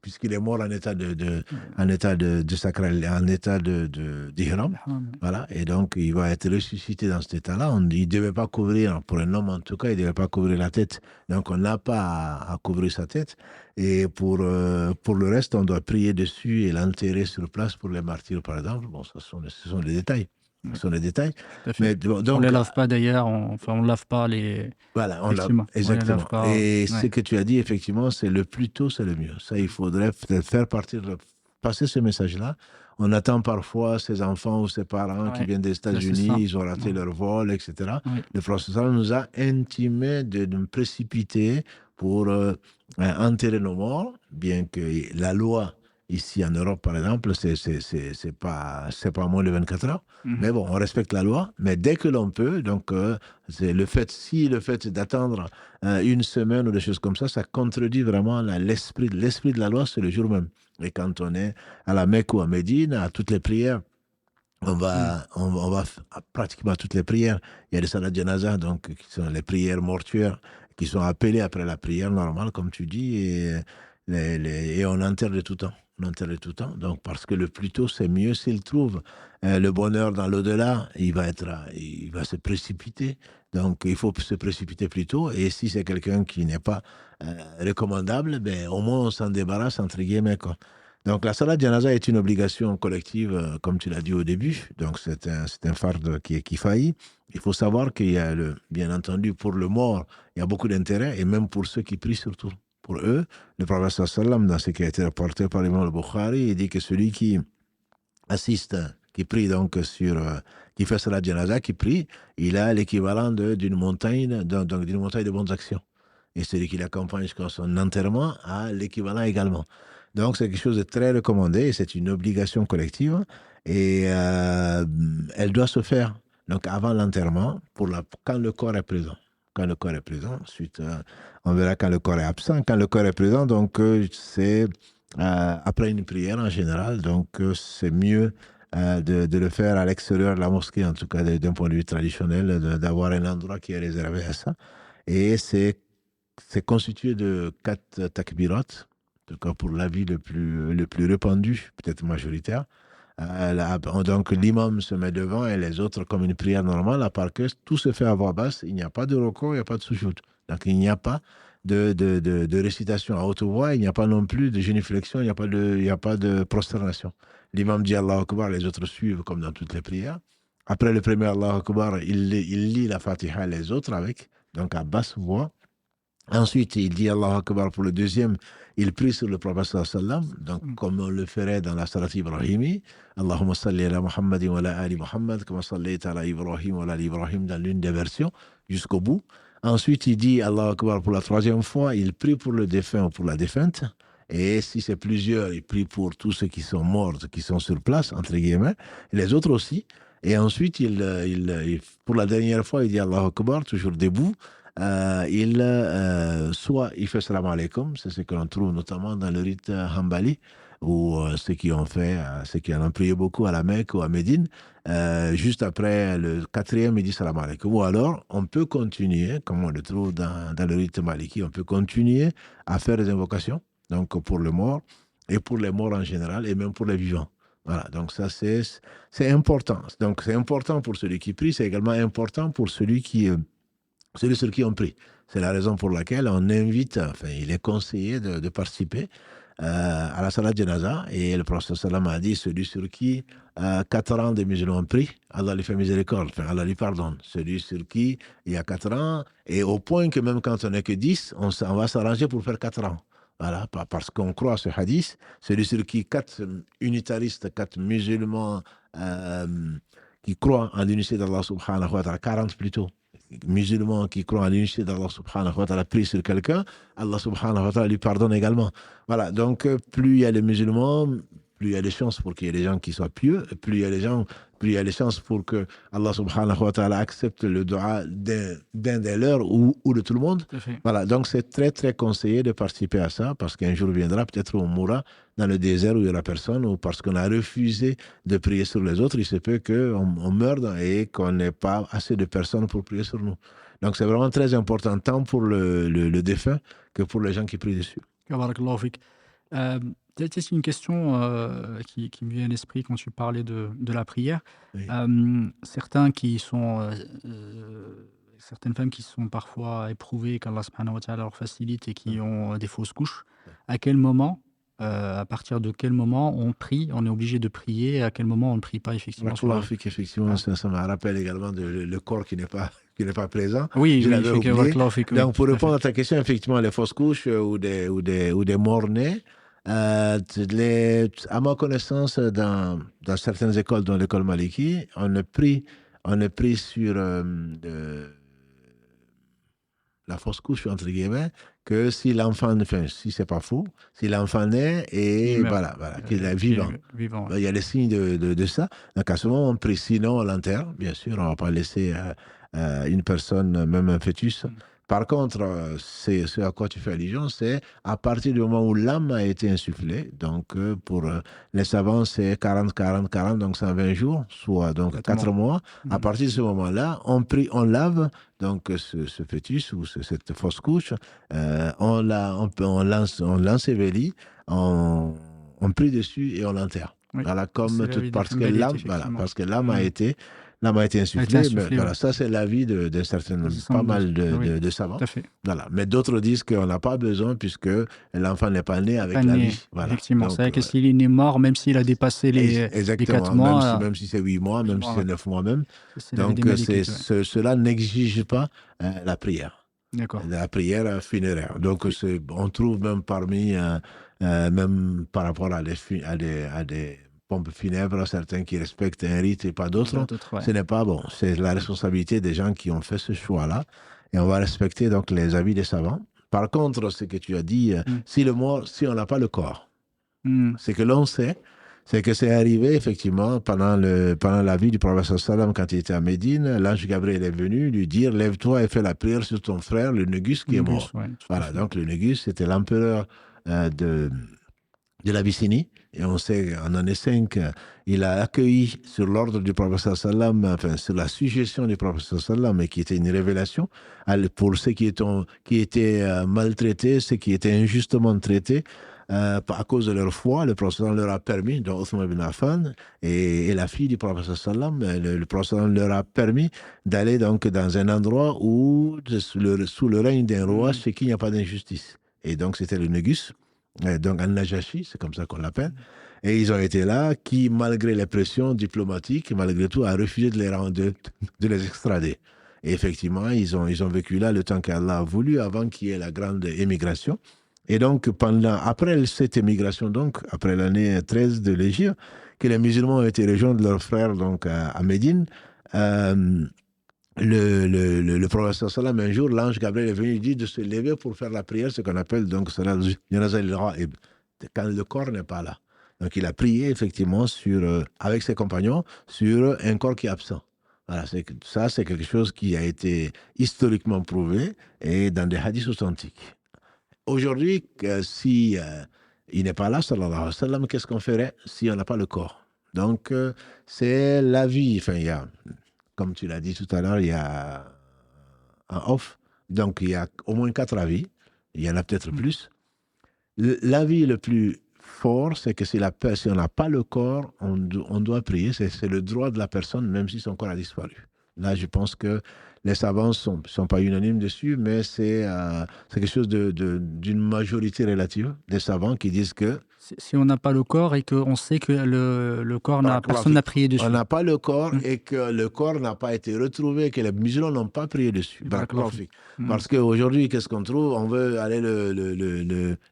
puisqu'il est mort en état de sacral, en état d'ihram, voilà, et donc il va être ressuscité dans cet état-là. Il ne devait pas couvrir, pour un homme en tout cas, il ne devait pas couvrir la tête, donc on n'a pas à couvrir sa tête. Et pour le reste, on doit prier dessus et l'enterrer sur place pour les martyrs, par exemple. Bon, ce sont des détails. Ce sont des détails. Mais, donc, on ne les lave pas d'ailleurs, on ne lave pas les... Voilà, exactement. Pas, et ce que tu as dit, effectivement, c'est le plus tôt, c'est le mieux. Ça, il faudrait faire passer ce message-là. On attend parfois ses enfants ou ses parents qui viennent des États-Unis, ils ont raté leur vol, etc. Le professeur nous a intimé de nous précipiter pour enterrer nos morts, bien que la loi ici en Europe, par exemple, c'est pas moins de 24 heures. Mais bon, on respecte la loi. Mais dès que l'on peut, donc, c'est le fait d'attendre une semaine ou des choses comme ça contredit vraiment l'esprit de la loi, c'est le jour même. Et quand on est à la Mecque ou à Médine, à toutes les prières, pratiquement à toutes les prières. Il y a des salat janaza, donc, qui sont les prières mortuaires, qui sont appelées après la prière normale, comme tu dis, et on enterre de tout temps. On enterre de tout temps. Donc, parce que le plus tôt, c'est mieux s'il trouve le bonheur dans l'au-delà, il va se précipiter. Donc, il faut se précipiter plus tôt. Et si c'est quelqu'un qui n'est pas recommandable, ben, au moins on s'en débarrasse, entre guillemets, quoi. Donc, la salat janaza est une obligation collective, comme tu l'as dit au début. Donc, c'est un fardeau qui faillit. Il faut savoir qu'il y a, bien entendu, pour le mort, il y a beaucoup d'intérêt, et même pour ceux qui prient surtout. Pour eux, le prophète sallam, dans ce qui a été rapporté par l'imam al-Bukhari, il dit que celui qui assiste, qui prie donc qui fait salat janaza, qui prie, il a l'équivalent d'une montagne, donc d'une montagne de bonnes actions. Et celui qui l'accompagne jusqu'à son enterrement a l'équivalent également. Donc, c'est quelque chose de très recommandé et c'est une obligation collective et elle doit se faire donc avant l'enterrement quand le corps est présent. Quand le corps est présent, ensuite, on verra quand le corps est absent. Quand le corps est présent, donc c'est après une prière en général, donc c'est mieux de le faire à l'extérieur de la mosquée, en tout cas d'un point de vue traditionnel, d'avoir un endroit qui est réservé à ça. Et c'est constitué de 4 takbirat, en tout cas pour l'avis le plus répandu, peut-être majoritaire. Donc l'imam se met devant et les autres comme une prière normale, à part que tout se fait à voix basse, il n'y a pas de roko, il n'y a pas de sujoud. Donc il n'y a pas de récitation à haute voix, il n'y a pas non plus de génuflexion, il n'y a pas de prosternation. L'imam dit Allahu Akbar, les autres suivent comme dans toutes les prières. Après le premier Allahu Akbar, il lit la Fatiha, les autres avec, donc à basse voix. Ensuite, il dit Allahu Akbar pour le deuxième, il prie sur le prophète sallam, donc comme on le ferait dans la salat Ibrahimi, Allahumma salli ala Muhammadin wa ala ali Muhammad, comme sallaita ala Ibrahim wa ala ali Ibrahim dans l'une des versions, jusqu'au bout. Ensuite, il dit Allahu Akbar pour la troisième fois, il prie pour le défunt ou pour la défunte, et si c'est plusieurs, il prie pour tous ceux qui sont morts, qui sont sur place, entre guillemets, et les autres aussi. Et ensuite, pour la dernière fois, il dit Allahu Akbar, toujours debout. Soit il fait salam alaikum, c'est ce que l'on trouve notamment dans le rite Hanbali, ou ceux qui en ont prié beaucoup à la Mecque ou à Médine, juste après le quatrième, il dit salam alaikum. Ou alors, on peut continuer, comme on le trouve dans le rite Maliki, on peut continuer à faire des invocations, donc pour le mort, et pour les morts en général, et même pour les vivants. Voilà, donc ça c'est important. Donc c'est important pour celui qui prie, c'est également important pour celui sur qui on prie. C'est la raison pour laquelle on invite, enfin, il est conseillé de participer à la salat janaza. Et le prophète sallam a dit, celui sur qui 4 ans des musulmans prient, Allah lui fait miséricorde, enfin, Allah lui pardonne. Celui sur qui il y a 4 ans, et au point que même quand on n'est que 10, on va s'arranger pour faire 4 ans. Voilà, parce qu'on croit à ce hadith, celui sur qui 4 unitaristes, 4 musulmans qui croient en l'unité d'Allah subhanahu wa ta'ala, 40 plutôt, musulmans qui croient en l'unité d'Allah subhanahu wa ta'ala prie sur quelqu'un, Allah subhanahu wa ta'ala lui pardonne également. Voilà, donc plus il y a de musulmans, plus il y a des chances pour qu'il y ait des gens qui soient pieux, plus il y a des chances pour que Allah subhanahu wa ta'ala accepte le dua d'un des leurs ou de tout le monde. Voilà, donc c'est très très conseillé de participer à ça, parce qu'un jour viendra, peut-être on mourra dans le désert où il n'y aura personne, ou parce qu'on a refusé de prier sur les autres, il se peut qu'on meure et qu'on n'ait pas assez de personnes pour prier sur nous. Donc c'est vraiment très important, tant pour le défunt que pour les gens qui prient dessus. Barakallahu fik. C'est une question qui me vient à l'esprit quand tu parlais de la prière. Oui. Certaines femmes qui sont parfois éprouvées qu'Allah subhanahu wa ta'ala leur facilite et qui ont des fausses couches, à quel moment, à partir de quel moment on prie, on est obligé de prier, et à quel moment on ne prie pas effectivement Effectivement, ça me rappelle également le corps qui n'est pas présent. Oui, Je l'avais oublié. Donc, pour répondre à à ta question, effectivement, les fausses couches ou des morts-nés, à ma connaissance, dans certaines écoles, dont l'école Maliki, on ne prie sur la fausse couche, entre guillemets, que si l'enfant, enfin, si c'est pas faux, si l'enfant naît Il et meurt. voilà, qu'il est Qu'il vivant. est vivant. Il y a les signes de ça. Donc à ce moment, on prie. Sinon, on l'enterre, bien sûr. On ne va pas laisser une personne, même un fœtus. Mm. Par contre, c'est ce à quoi tu fais allusion, c'est à partir du moment où l'âme a été insufflée. Donc, pour les savants, c'est 40, 40, 40, donc 120 jours, soit donc 4 Complètement. mois. À Mm. partir de ce moment-là, on prie, on lave donc ce fœtus ou cette fausse couche, on l'ensevelit, on prie dessus et on l'enterre. Oui, Voilà, ça, c'est comme toute, l'avis des parce que Hanbalites, l'âme, voilà, effectivement. parce que l'âme a Mm. été A été insufflée. Mais insufflé, voilà, ouais. ça c'est l'avis d'un certain, Position pas de... mal Oui, de tout savants. à fait. Voilà. Mais d'autres disent qu'on n'a pas besoin puisque l'enfant n'est pas né avec Pas la né, vie. Voilà. effectivement. C'est Donc, vrai que s'il est né mort, même s'il a dépassé les 4 exactement. mois, Même si c'est 8 mois, 8 même si mois, c'est ouais. 9 mois même. Ça, c'est l'avis des Donc, Malikites, ouais. cela n'exige pas la prière. D'accord. La prière funéraire. Donc, Oui. on trouve même parmi, même par rapport à des pompes funèbres, certains qui respectent un rite et pas d'autres. D'autres, ouais. Ce n'est pas bon. C'est la responsabilité des gens qui ont fait ce choix-là. Et on va respecter donc les avis des savants. Par contre, ce que tu as dit, Mm. si on n'a pas le corps, Mm. ce que l'on sait, c'est que c'est arrivé effectivement pendant la vie du prophète sallam quand il était à Médine. L'ange Gabriel est venu lui dire: lève-toi et fais la prière sur ton frère, le Négus, qui est Négus, mort. ouais, tout à Voilà, fait. donc le Négus, c'était l'empereur de l'Abyssinie. Et on sait, en année 5, il a accueilli sur l'ordre du prophète sallam, enfin sur la suggestion du prophète sallam, et qui était une révélation pour ceux qui étaient maltraités, ceux qui étaient injustement traités. À cause de leur foi, le prophète leur a permis, dont Othman ibn Affan et la fille du prophète sallam, le prophète leur a permis d'aller donc dans un endroit où, sous le règne d'un roi, chez qui il n'y a pas d'injustice. Et donc c'était le Négus. Donc Al-Najashi, c'est comme ça qu'on l'appelle. Et ils ont été là, qui, malgré les pressions diplomatiques, malgré tout, a refusé de les extrader. Et effectivement, ils ont vécu là le temps qu'Allah a voulu, avant qu'il y ait la grande émigration. Et donc, après cette émigration, donc, après l'année 13 de l'Hégire, que les musulmans ont été rejoints de leurs frères donc, à Médine, le prophète sallam, un jour, l'ange Gabriel est venu lui dire de se lever pour faire la prière, ce qu'on appelle donc salat janaza al-ghaib, quand le corps n'est pas là. Donc il a prié effectivement avec ses compagnons sur un corps qui est absent. Voilà, ça c'est quelque chose qui a été historiquement prouvé et dans des hadiths authentiques. Aujourd'hui, si il n'est pas là, sallallahu alayhi wa sallam, qu'est-ce qu'on ferait si on n'a pas le corps? Donc c'est la vie. Enfin, comme tu l'as dit tout à l'heure, il y a un off. Donc, il y a au moins 4 avis. Il y en a peut-être plus. L'avis le plus fort, c'est que si on n'a pas le corps, on doit prier. C'est le droit de la personne, même si son corps a disparu. Là, je pense que les savants ne sont pas unanimes dessus, mais c'est quelque chose d'une majorité relative des savants qui disent que Si on n'a pas le corps et qu'on sait que le corps, personne n'a prié dessus. on n'a pas le corps et que le corps n'a pas été retrouvé, que les musulmans n'ont pas prié dessus. Parce qu'aujourd'hui, qu'est-ce qu'on trouve? On veut aller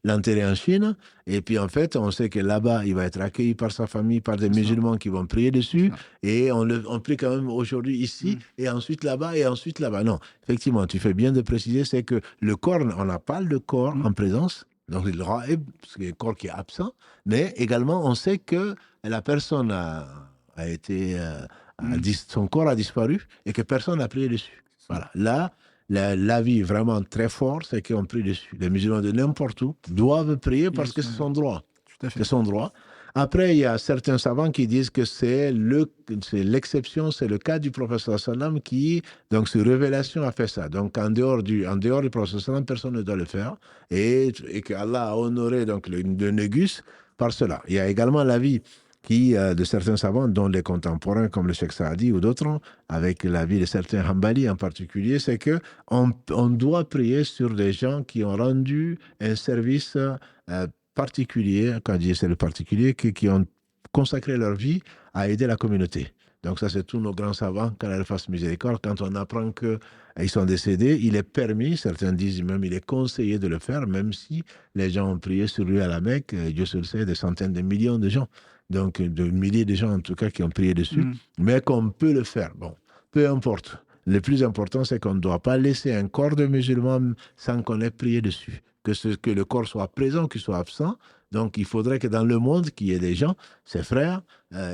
l'enterrer en Chine, et puis en fait, on sait que là-bas, il va être accueilli par sa famille, par des musulmans qui vont prier dessus, et on prie quand même aujourd'hui ici, et ensuite là-bas, et ensuite là-bas. Non, effectivement, tu fais bien de préciser, c'est que le corps, on n'a pas le corps en présence. Donc, le raïb, c'est le corps qui est absent, mais également, on sait que la personne a été, son corps a disparu et que personne n'a prié dessus. Voilà. Là, l'avis vraiment très fort, c'est qu'on prie dessus. Les musulmans de n'importe où doivent prier parce que c'est son droit. Tout à fait. C'est son droit. Après, il y a certains savants qui disent que c'est l'exception, c'est le cas du prophète sallam qui, donc, sur révélation, a fait ça. Donc, en dehors du prophète sallam, personne ne doit le faire. Et que Allah a honoré donc, le Négus par cela. Il y a également l'avis de certains savants, dont les contemporains comme le Cheikh Saadi ou d'autres, avec l'avis de certains Hanbali en particulier, c'est qu'on doit prier sur des gens qui ont rendu un service particulier, quand je dis c'est le particulier, qui ont consacré leur vie à aider la communauté. Donc ça, c'est tous nos grands savants, qu'Allah leur fasse miséricorde. Quand on apprend qu'ils sont décédés, il est permis, certains disent même, il est conseillé de le faire, même si les gens ont prié sur lui à la Mecque, Dieu se le sait, des centaines de millions de gens, donc de milliers de gens en tout cas qui ont prié dessus, mais qu'on peut le faire. Bon, peu importe. Le plus important, c'est qu'on ne doit pas laisser un corps de musulman sans qu'on ait prié dessus. Que le corps soit présent, qu'il soit absent. Donc, il faudrait que dans le monde, qu'il y ait des gens, ses frères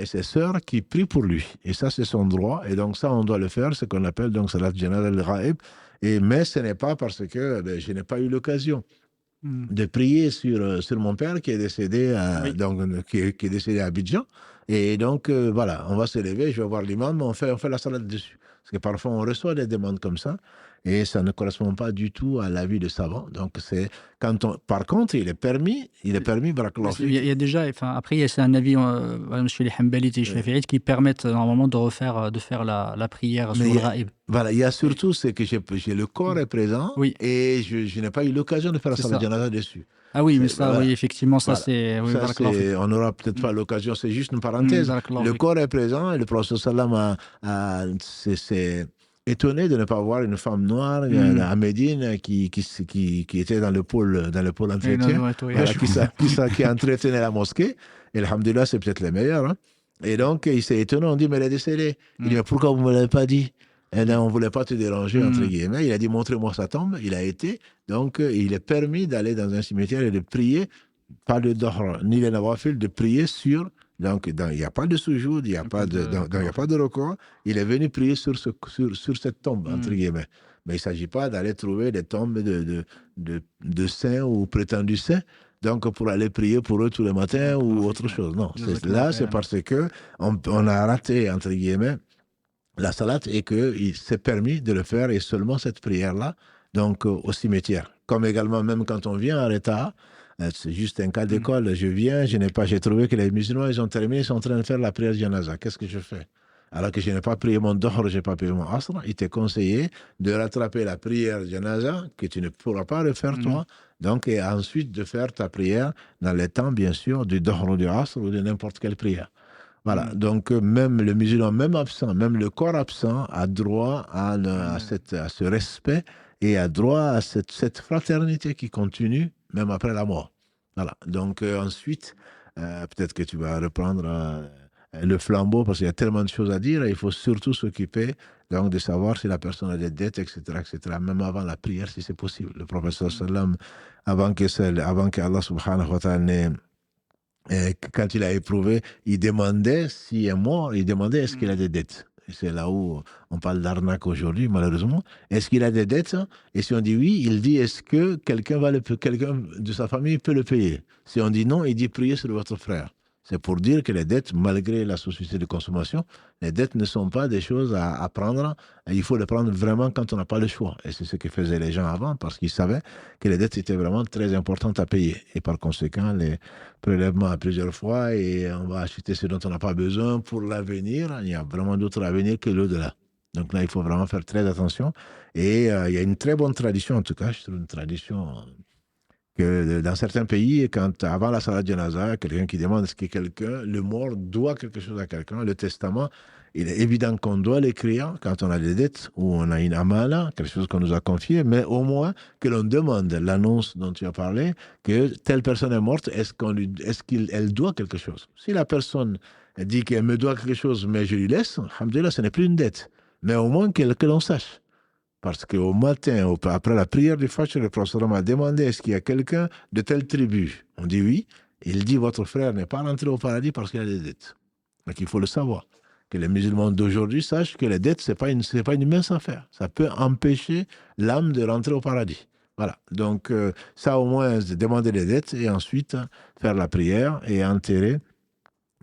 et ses sœurs, qui prient pour lui. Et ça, c'est son droit. Et donc, ça, on doit le faire, ce qu'on appelle donc salat janazah al-ghaib. Mais ce n'est pas parce que je n'ai pas eu l'occasion de prier sur mon père qui est décédé, Oui. qui est décédé à Abidjan. Et donc, voilà, on va se lever, je vais voir l'imam, on fait la salade dessus. Parce que parfois, on reçoit des demandes comme ça, et ça ne correspond pas du tout à l'avis de savant. Donc, par contre, il est permis, barakallahu Il y a déjà, enfin, après, c'est un avis chez les Hanbalites et les Shafi'ites qui permettent normalement de faire la prière sur le Ghaib. Voilà, il y a surtout ce que j'ai le corps est présent, Oui. Et je n'ai pas eu l'occasion de faire la salat janazah dessus. Ah oui, mais ça, voilà. oui, effectivement, ça Voilà. c'est... Oui, on n'aura peut-être pas l'occasion, c'est juste une parenthèse. Le corps est présent et le prophète sallam s'est étonné de ne pas voir une femme noire à Médine qui était dans le pôle entretien, qui entretenait la mosquée. Et alhamdoulilah, c'est peut-être les meilleurs. Hein. Et donc, il s'est étonné, on dit, mais elle est décédée. Il dit, mais pourquoi vous ne me l'avez pas dit? Et là, on ne voulait pas te déranger, entre guillemets. Il a dit, montrez-moi sa tombe. Il a été. Donc, il est permis d'aller dans un cimetière et de prier, pas le dahr, ni les nawafil, de prier sur. Donc, il n'y a pas de soujoud, il n'y a pas de recours. Il est venu prier sur cette tombe, entre guillemets. Mais il ne s'agit pas d'aller trouver des tombes de saints ou prétendus saints. Donc, pour aller prier pour eux tous les matins ou autre chose. Non, c'est parce qu'on a raté, entre guillemets, la salat et qu'il s'est permis de le faire et seulement cette prière-là, donc au cimetière. Comme également, même quand on vient à Reta, c'est juste un cas d'école, j'ai trouvé que les musulmans, ils ont terminé, ils sont en train de faire la prière janaza. Qu'est-ce que je fais? Alors que je n'ai pas prié mon dohr, je n'ai pas prié mon asr, il t'est conseillé de rattraper la prière janaza que tu ne pourras pas refaire toi, donc et ensuite de faire ta prière dans les temps, bien sûr, du dohr ou du asr ou de n'importe quelle prière. Voilà, donc même le musulman, même absent, même le corps absent a droit à ce respect et a droit à cette fraternité qui continue même après la mort. Voilà, donc ensuite, peut-être que tu vas reprendre le flambeau parce qu'il y a tellement de choses à dire et il faut surtout s'occuper donc de savoir si la personne a des dettes, etc., etc., même avant la prière si c'est possible. Le prophète sallam, avant que Allah subhanahu wa ta'ala et quand il a éprouvé, il demandait, s'il est mort, il demandait est-ce qu'il a des dettes. Et c'est là où on parle d'arnaque aujourd'hui, malheureusement. Est-ce qu'il a des dettes? Et si on dit oui, il dit est-ce que quelqu'un de sa famille peut le payer? Si on dit non, il dit priez sur votre frère. C'est pour dire que les dettes, malgré la société de consommation, les dettes ne sont pas des choses à prendre. Il faut les prendre vraiment quand on n'a pas le choix. Et c'est ce que faisaient les gens avant, parce qu'ils savaient que les dettes étaient vraiment très importantes à payer. Et par conséquent, les prélèvements à plusieurs fois, et on va acheter ce dont on n'a pas besoin pour l'avenir. Il y a vraiment d'autres avenirs que l'au-delà. Donc là, il faut vraiment faire très attention. Et il y a une très bonne tradition, en tout cas, je trouve une tradition que dans certains pays, avant la salat janaza, quelqu'un qui demande est-ce que le mort doit quelque chose à quelqu'un, le testament, il est évident qu'on doit l'écrire quand on a des dettes ou on a une amana, quelque chose qu'on nous a confié, mais au moins que l'on demande l'annonce dont tu as parlé, que telle personne est morte, est-ce qu'elle doit quelque chose? Si la personne dit qu'elle me doit quelque chose, mais je lui laisse, alhamdoulilah, ce n'est plus une dette, mais au moins que l'on sache. Parce qu'au matin, après la prière du Fajr, le prophète m'a demandé est-ce qu'il y a quelqu'un de telle tribu? On dit oui. Il dit votre frère n'est pas rentré au paradis parce qu'il a des dettes. Donc il faut le savoir. Que les musulmans d'aujourd'hui sachent que les dettes, ce n'est pas une mince affaire. Ça peut empêcher l'âme de rentrer au paradis. Voilà. Donc ça au moins, demander les dettes et ensuite faire la prière et enterrer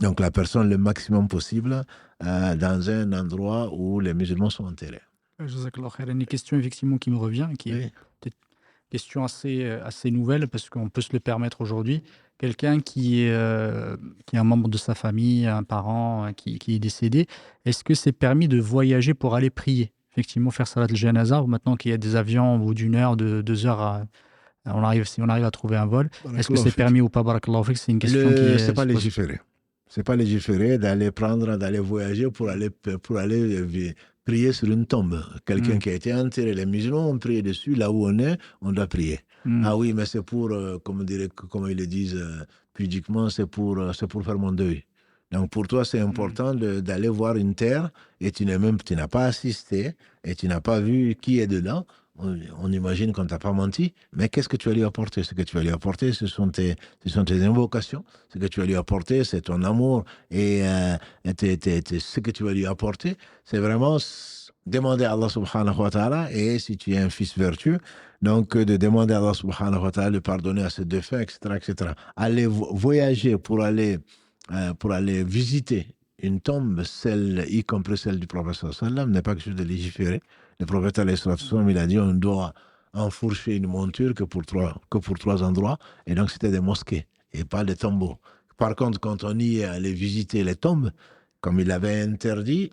donc la personne le maximum possible dans un endroit où les musulmans sont enterrés. Jazakallah khair. Une question effectivement qui me revient, qui est peut-être une question assez nouvelle parce qu'on peut se le permettre aujourd'hui. Quelqu'un qui est un membre de sa famille, un parent qui est décédé, est-ce que c'est permis de voyager pour aller prier? Effectivement, faire salat al-janaza, ou maintenant qu'il y a des avions au bout d'une heure, de 2 heures, si on arrive à trouver un vol, est-ce que c'est permis ou pas? Barakallahu fik, c'est une question qui est... C'est pas légiféré. C'est pas légiféré d'aller voyager pour aller prier sur une tombe. Quelqu'un qui a été enterré, les musulmans ont prié dessus, là où on est, on doit prier. Ah oui, mais c'est pour, comme ils le disent pudiquement, c'est pour faire mon deuil. Donc pour toi, c'est Mm. important d'aller voir une terre et tu n'as pas assisté et tu n'as pas vu qui est dedans. On imagine qu'on ne t'a pas menti, mais qu'est-ce que tu vas lui apporter? Ce que tu vas lui apporter, ce sont tes invocations. Ce que tu vas lui apporter, c'est ton amour et ce que tu vas lui apporter, c'est vraiment demander à Allah subhanahu wa ta'ala, et si tu es un fils vertueux, donc de demander à Allah subhanahu wa ta'ala de pardonner à ses défunts, etc., etc. Aller voyager pour aller visiter une tombe, celle, y compris celle du prophète sallallahu alayhi wa sallam, n'est pas quelque chose de légiféré. Le prophète alayhi wa sallam, il a dit on doit enfourcher une monture que pour trois endroits, et donc c'était des mosquées et pas des tombeaux. Par contre, quand on y est allé visiter les tombes, comme il avait interdit,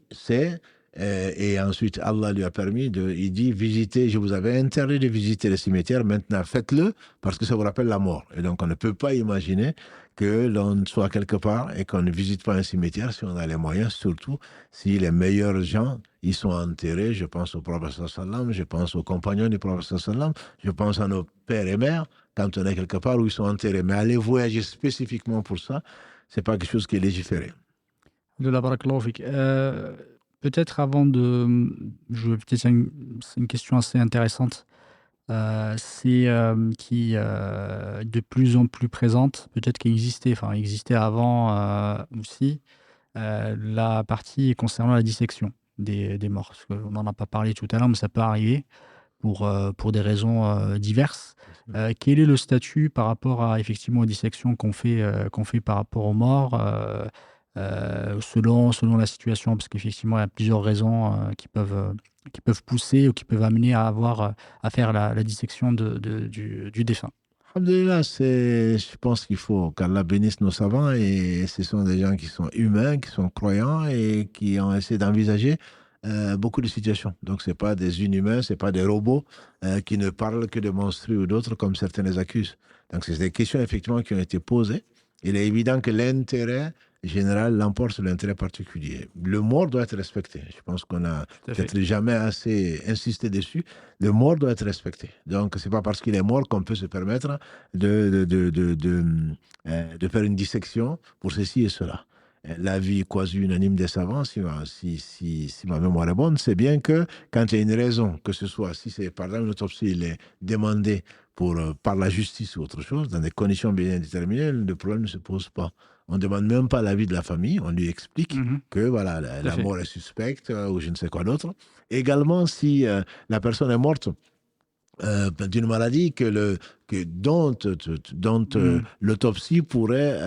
et ensuite Allah lui a permis il dit visitez, je vous avais interdit de visiter les cimetières, maintenant faites-le parce que ça vous rappelle la mort. Et donc on ne peut pas imaginer que l'on soit quelque part et qu'on ne visite pas un cimetière si on a les moyens, surtout si les meilleurs gens y sont enterrés. Je pense au prophète sallam, je pense aux compagnons du prophète sallam, je pense à nos pères et mères quand on est quelque part où ils sont enterrés. Mais aller voyager spécifiquement pour ça, c'est pas quelque chose qui est légiféré. De la barakallahu fik. Peut-être avant de. C'est une question assez intéressante. C'est qui de plus en plus présente, peut-être existait avant aussi, la partie concernant la dissection des morts. Parce qu'on n'en a pas parlé tout à l'heure, mais ça peut arriver pour des raisons diverses. Quel est le statut par rapport à effectivement aux dissections qu'on fait par rapport aux morts selon la situation? Parce qu'effectivement, il y a plusieurs raisons qui peuvent pousser ou qui peuvent amener à à faire la dissection du défunt. Alhamdulillah, je pense qu'il faut qu'Allah bénisse nos savants et ce sont des gens qui sont humains, qui sont croyants et qui ont essayé d'envisager beaucoup de situations. Donc, c'est pas des inhumains, c'est pas des robots qui ne parlent que de monstrues ou d'autres comme certains les accusent. Donc, c'est des questions effectivement qui ont été posées. Il est évident que l'intérêt général l'emporte sur l'intérêt particulier. Le mort doit être respecté. Je pense qu'on a Tout à fait. peut-être jamais assez insisté dessus. Le mort doit être respecté. Donc, c'est pas parce qu'il est mort qu'on peut se permettre de faire une dissection pour ceci et cela. L'avis quasi unanime des savants, si ma mémoire est bonne, c'est bien que quand il y a une raison, que ce soit, si c'est par exemple une autopsie, il est demandé par la justice ou autre chose, dans des conditions bien déterminées, le problème ne se pose pas. On ne demande même pas l'avis de la famille, on lui explique Mhm. que voilà, Tout à la fait. mort est suspecte ou je ne sais quoi d'autre. Également, si la personne est morte d'une maladie dont Mhm. l'autopsie pourrait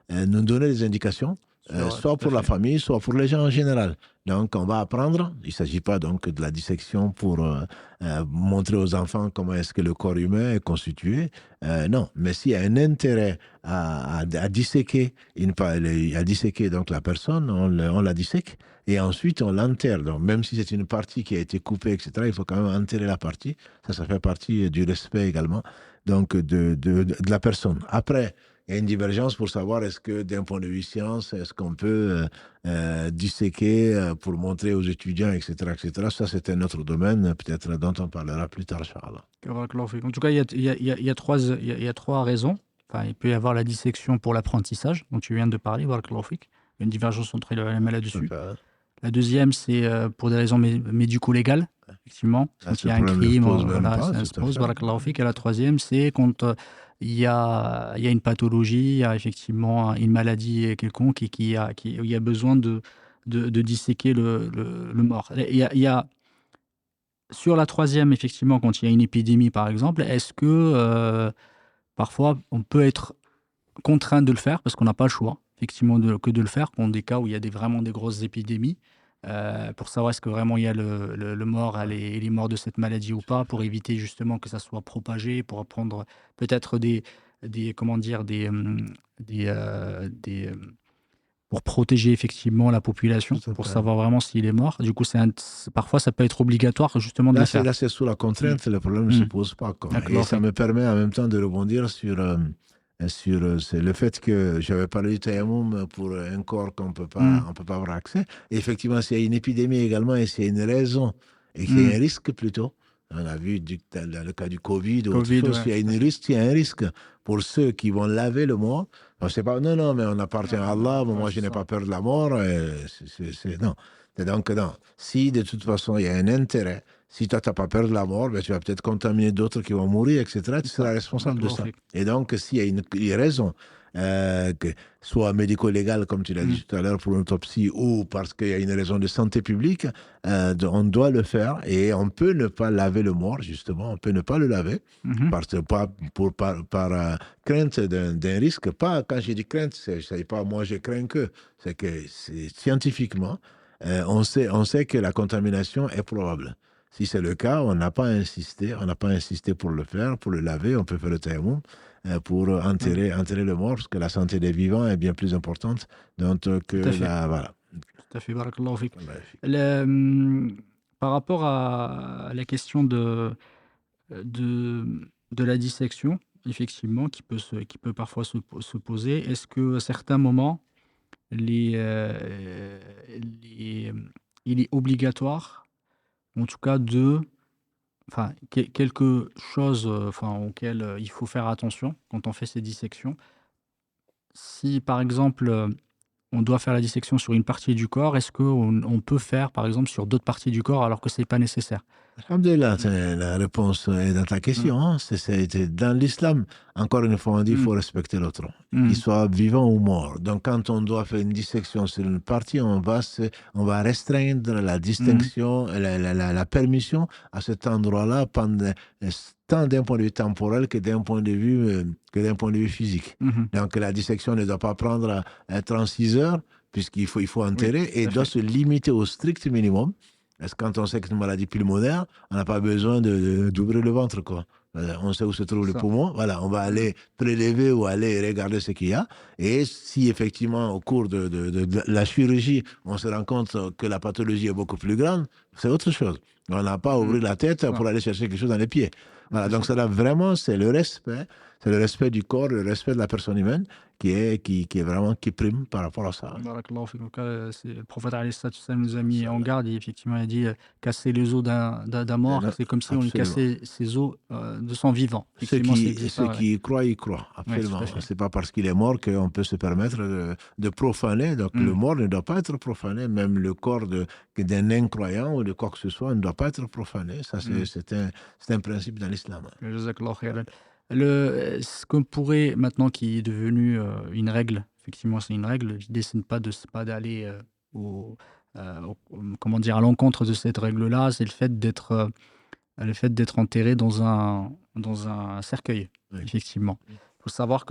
nous donner des indications, soit Tout à pour la fait. famille, soit pour les gens en général. Donc, on va apprendre. Il ne s'agit pas donc de la dissection pour montrer aux enfants comment est-ce que le corps humain est constitué. Non, mais s'il y a un intérêt à disséquer, à disséquer donc la personne, on la dissèque et ensuite on l'enterre. Donc, même si c'est une partie qui a été coupée, etc., il faut quand même enterrer la partie. Ça fait partie du respect également donc de la personne. Après, il y a une divergence pour savoir est-ce que d'un point de vue science, est-ce qu'on peut disséquer pour montrer aux étudiants, etc., etc. Ça, c'est un autre domaine, peut-être dont on parlera plus tard, Inch'Allah. Barakallahu fik. En tout cas, il y a il y a trois raisons. Enfin, il peut y avoir la dissection pour l'apprentissage, dont tu viens de parler, barakallahu fik. Il y a une divergence entre les ulama là-dessus. Donc, La deuxième, c'est pour des raisons médico-légales, effectivement. là, Quand ce il y a un problème ne se crime, pose même voilà, pas, ça tout se à pose, fait. barakallahu fik. Et la troisième, c'est quand il y a une pathologie, il y a effectivement une maladie quelconque et où il y a besoin de disséquer le mort. Il y a, sur la troisième, effectivement, quand il y a une épidémie, par exemple, est-ce que parfois on peut être contraint de le faire parce qu'on n'a pas le choix, effectivement, que de le faire, dans des cas où il y a vraiment des grosses épidémies, pour savoir est-ce que vraiment il y a le mort, il est mort de cette maladie ou pas, pour éviter justement que ça soit propagé, pour prendre peut-être comment dire, pour protéger effectivement la population, Tout à pour fait. savoir vraiment s'il est mort. Du coup, parfois, ça peut être obligatoire justement de le faire. Là, c'est sous la Mm. contrainte, le problème ne se Mm. pose pas, quoi. Et D'accord, ça me permet en même temps de rebondir sur c'est le fait que j'avais parlé du tayammum pour un corps Mm. on peut pas avoir accès. Et effectivement, s'il y a une épidémie également et s'il y a une raison et qu'il y a Mm. un risque plutôt, On a vu dans le cas du Covid ou autre Covid, chose, ouais, s'il y a tout à une fait. risque, il y a un risque pour ceux qui vont laver le mort. On sait pas, non, non, mais on appartient à Allah, Ouais, moi je c'est n'ai ça. pas peur de la mort. Non. Et donc, non. Si de toute façon il y a un intérêt, si toi tu n'as pas peur de la mort, ben, tu vas peut-être contaminer d'autres qui vont mourir, etc. C'est Tu ça. seras responsable de Barakallahu ça. fik. Et donc, s'il y a une raison, que soit médico-légale, comme tu l'as Mm. dit tout à l'heure, pour une autopsie, ou parce qu'il y a une raison de santé publique, on doit le faire et on peut ne pas laver le mort, justement, on peut ne pas le laver. Mhm. Par crainte d'un risque. Pas, quand je dis crainte, c'est pas moi je crains que, c'est que scientifiquement, on sait que la contamination est probable. Si c'est le cas, on n'a pas insisté pour le faire, pour le laver, on peut faire le tayammum pour Ouais, enterrer le mort, parce que la santé des vivants est bien plus importante que tout à fait. la... Voilà. Tout à fait. Barakallahu fik. Magnifique. Par rapport à la question de la dissection, effectivement, qui peut parfois se poser, est-ce que à certains moments, les, les, il est obligatoire, en tout cas, quelque chose enfin, auquel il faut faire attention quand on fait ces dissections? Si, par exemple, on doit faire la dissection sur une partie du corps, est-ce qu'on peut faire, par exemple, sur d'autres parties du corps alors que c'est pas nécessaire? Alhamdulillah, Mmh. la réponse est dans ta Mmh. question. Hein. Dans l'islam, encore une fois, on dit qu'il Mmh. faut respecter l'autre, qu'il Mmh. soit vivant ou mort. Donc, quand on doit faire une dissection sur une partie, on va restreindre la Mmh. distinction, la permission à cet endroit-là, tant d'un point de vue temporel que d'un point de vue physique. Mmh. Donc, la dissection ne doit pas prendre 36 heures, il faut Oui, enterrer, tout et à doit fait. se limiter au strict minimum. Parce que quand on sait que c'est une maladie pulmonaire, on n'a pas besoin d'ouvrir le ventre, quoi. On sait où se trouve C'est le ça. poumon. Voilà, on va Mmh. aller prélever ou aller regarder ce qu'il y a. Et si effectivement, au cours de la chirurgie, on se rend compte que la pathologie est beaucoup plus grande, c'est autre chose. On n'a pas à Mmh. ouvrir la tête C'est ça, pour aller chercher quelque chose dans les pieds. tout Voilà, à donc fait. ça là, vraiment, c'est le respect du corps, le respect de la personne humaine qui est vraiment qui prime par rapport à ça. Barakallahu fik. Donc, le prophète alayhi salatu wa salam nous a mis en Ça, garde et effectivement, il a dit, casser les os d'un mort, c'est comme si on lui absolument. cassait ses os, de son vivant. Effectivement, c'est Ceux ça, ouais. qui y croient, y croient, Ouais, tout absolument. à fait. C'est pas parce qu'il est mort qu'on peut se permettre de profaner. Donc le Mmh. mort ne doit pas être profané, même le corps d'un incroyant ou de quoi que ce soit ne doit pas être profané. Ça, Mmh. c'est un principe dans l'islam. Jazakallahu khairan. Ce qu'on pourrait maintenant qui est devenu, une règle, effectivement, c'est une règle. L'idée, c'est pas d'aller, comment dire? À l'encontre de cette règle-là, c'est le fait d'être enterré dans un cercueil, Oui. effectivement. Il faut savoir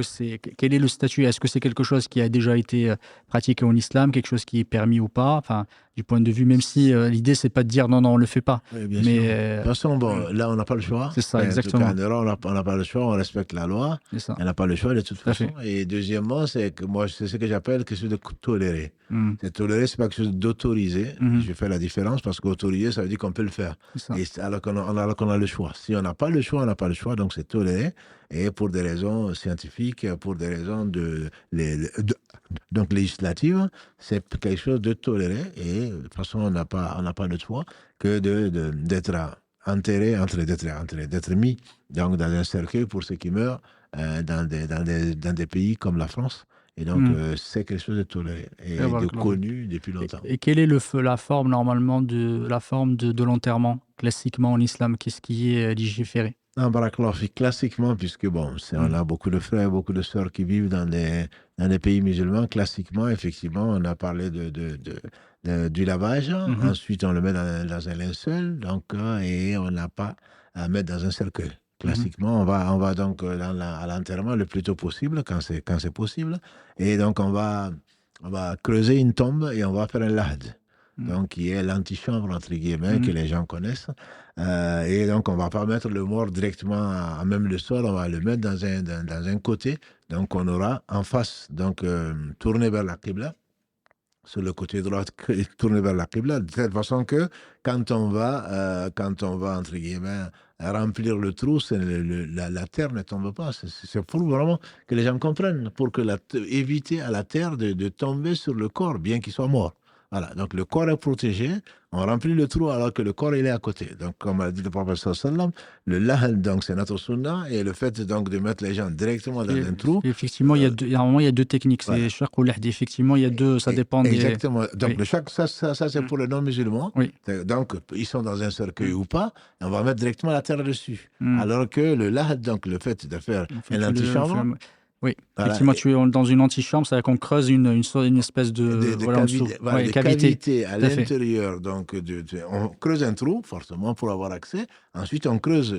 quel est le statut? Est-ce que c'est quelque chose qui a déjà été, pratiqué en islam? Quelque chose qui est permis ou pas? Enfin, du point de vue même si, l'idée, c'est pas de dire: «Non, non, on le fait pas». Oui, bien sûr. Mais, De toute façon, mmh, bon, là, on n'a pas le choix. c'est ça, En tout cas, en exactement. Europe, on n'a pas le choix. On respecte la loi. C'est ça, On n'a pas le choix de toute tout à façon. fait. Et deuxièmement, c'est que moi, c'est ce que j'appelle quelque chose de toléré. Mmh. C'est toléré, c'est pas quelque chose d'autorisé. Mmh. Je fais la différence parce qu'autoriser, ça veut dire qu'on peut le faire. C'est ça. Alors qu'on a le choix. Si on n'a pas le choix, on n'a pas le choix. Donc, c'est toléré. Et pour des raisons scientifiques, pour des raisons donc législatives, c'est quelque chose de toléré. Et de toute façon, on n'a pas le choix que d'être enterré, d'être mis donc, dans un cercueil pour ceux qui meurent dans des pays comme la France. Et donc, Mmh. c'est quelque chose de toléré Et et de barakallahu fik. connu depuis longtemps. Et quelle est la forme normalement la forme de l'enterrement, classiquement en islam? Qu'est-ce qui est, légiféré? En barakallahu fik, classiquement, puisque bon, on Mmh. a beaucoup de frères, beaucoup de sœurs qui vivent dans des pays musulmans, classiquement, effectivement, on a parlé du lavage. Mmh mh. Ensuite, on le met dans un linceul, donc, et on n'a pas à mettre dans un cercueil. Mmh. Classiquement, on va donc à l'enterrement le plus tôt possible, quand c'est possible. Et donc, on va creuser une tombe et on va faire un lahd. Mmh. Donc, qui est l'antichambre, entre guillemets, que Mmh. les gens connaissent. Et donc, on ne va pas mettre le mort directement à même le sol, on va le mettre dans un côté. Donc, on aura en face, donc, tourné vers la Qibla, sur le côté droit, tourné vers la Qibla, de telle façon que quand on va, entre guillemets, remplir le trou, la terre ne tombe pas. C'est pour vraiment que les gens comprennent, pour éviter à la terre de tomber sur le corps, bien qu'il soit mort. Voilà, donc le corps est protégé, on remplit le trou alors que le corps il est à côté. Donc comme a dit le prophète sallam, le lahal donc c'est notre sunna et le fait donc de mettre les gens directement dans un trou, Effectivement, il y a un moment, il y a deux techniques. C'est voilà. shaq ou lahdi. Effectivement, il y a deux, ça dépend des... Exactement. Donc, Oui. le shaq, ça c'est pour les non-musulmans. Oui. Donc, ils sont dans un cercueil ou pas, et on va mettre directement la terre dessus. Alors que le lahad, donc le fait de faire une antichambre, oui, voilà, effectivement, tu es dans une antichambre, c'est-à-dire qu'on creuse une espèce de... voilà, des cavités à l'intérieur. Donc, on creuse un trou, forcément, pour avoir accès. Ensuite, on creuse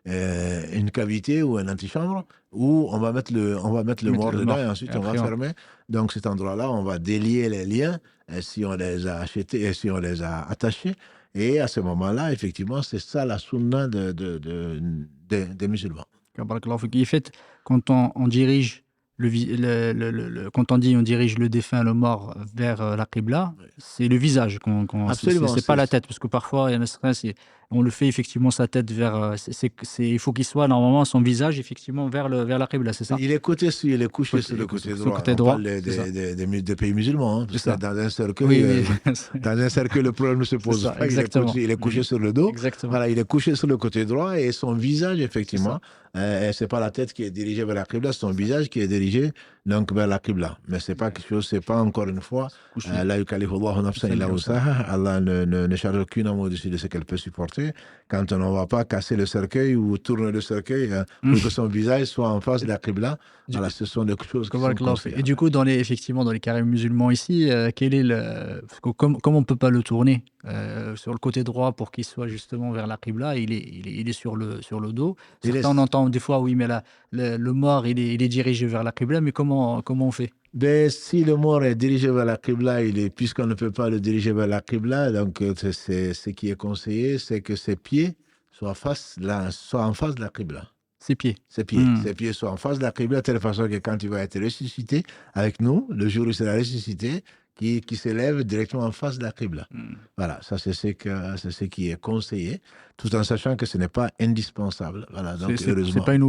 une cavité ou une antichambre où on va mettre le mort dedans et ensuite on va fermer. Donc, cet endroit-là, on va délier les liens si on les a achetés et si on les a attachés. Et à ce moment-là, effectivement, c'est ça la sunna des musulmans. En fait, quand on dirige quand on dit on dirige le défunt, le mort vers la qibla, c'est le visage Absolument, c'est pas la tête, parce que parfois on le fait effectivement sa tête vers il faut qu'il soit normalement son visage effectivement vers la qibla, c'est ça? Il est couché sur le côté droit. On parle des pays musulmans, hein, parce que dans un cercueil, dans un cercueil, le problème ne se pose pas. Il est couché sur le dos. Exactement. Voilà, il est couché sur le côté droit et son visage, effectivement, c'est pas la tête qui est dirigée vers la qibla, c'est son visage qui est dirigé donc vers la qibla. Mais c'est pas quelque chose, c'est pas encore une fois, la yukallifullahu nafsan illa wusaha. Allah ne charge aucune âme au-dessus de ce qu'elle peut supporter. Quand on ne va pas casser le cercueil ou tourner le cercueil pour que son visage soit en face de la qibla. Voilà, ce sont des choses qui sont conseillées. Et du coup, effectivement, dans les carrés musulmans ici, quel est comme on ne peut pas le tourner sur le côté droit pour qu'il soit justement vers la qibla, il est sur le dos. Certains, on entend des fois, oui, mais le mort, il est dirigé vers la qibla, mais comment on fait? Ben, si le mort est dirigé vers la qibla, puisqu'on ne peut pas le diriger vers la qibla, donc ce qui est conseillé, c'est que ses pieds soient en face de la qibla. Ses pieds. Ses pieds soient en face de la qibla, de telle façon que quand il va être ressuscité avec nous, le jour où il sera ressuscité, qui s'élève directement en face de la qibla. Voilà, ça c'est ce qui est conseillé, tout en sachant que ce n'est pas indispensable. Voilà, donc heureusement. C'est pas une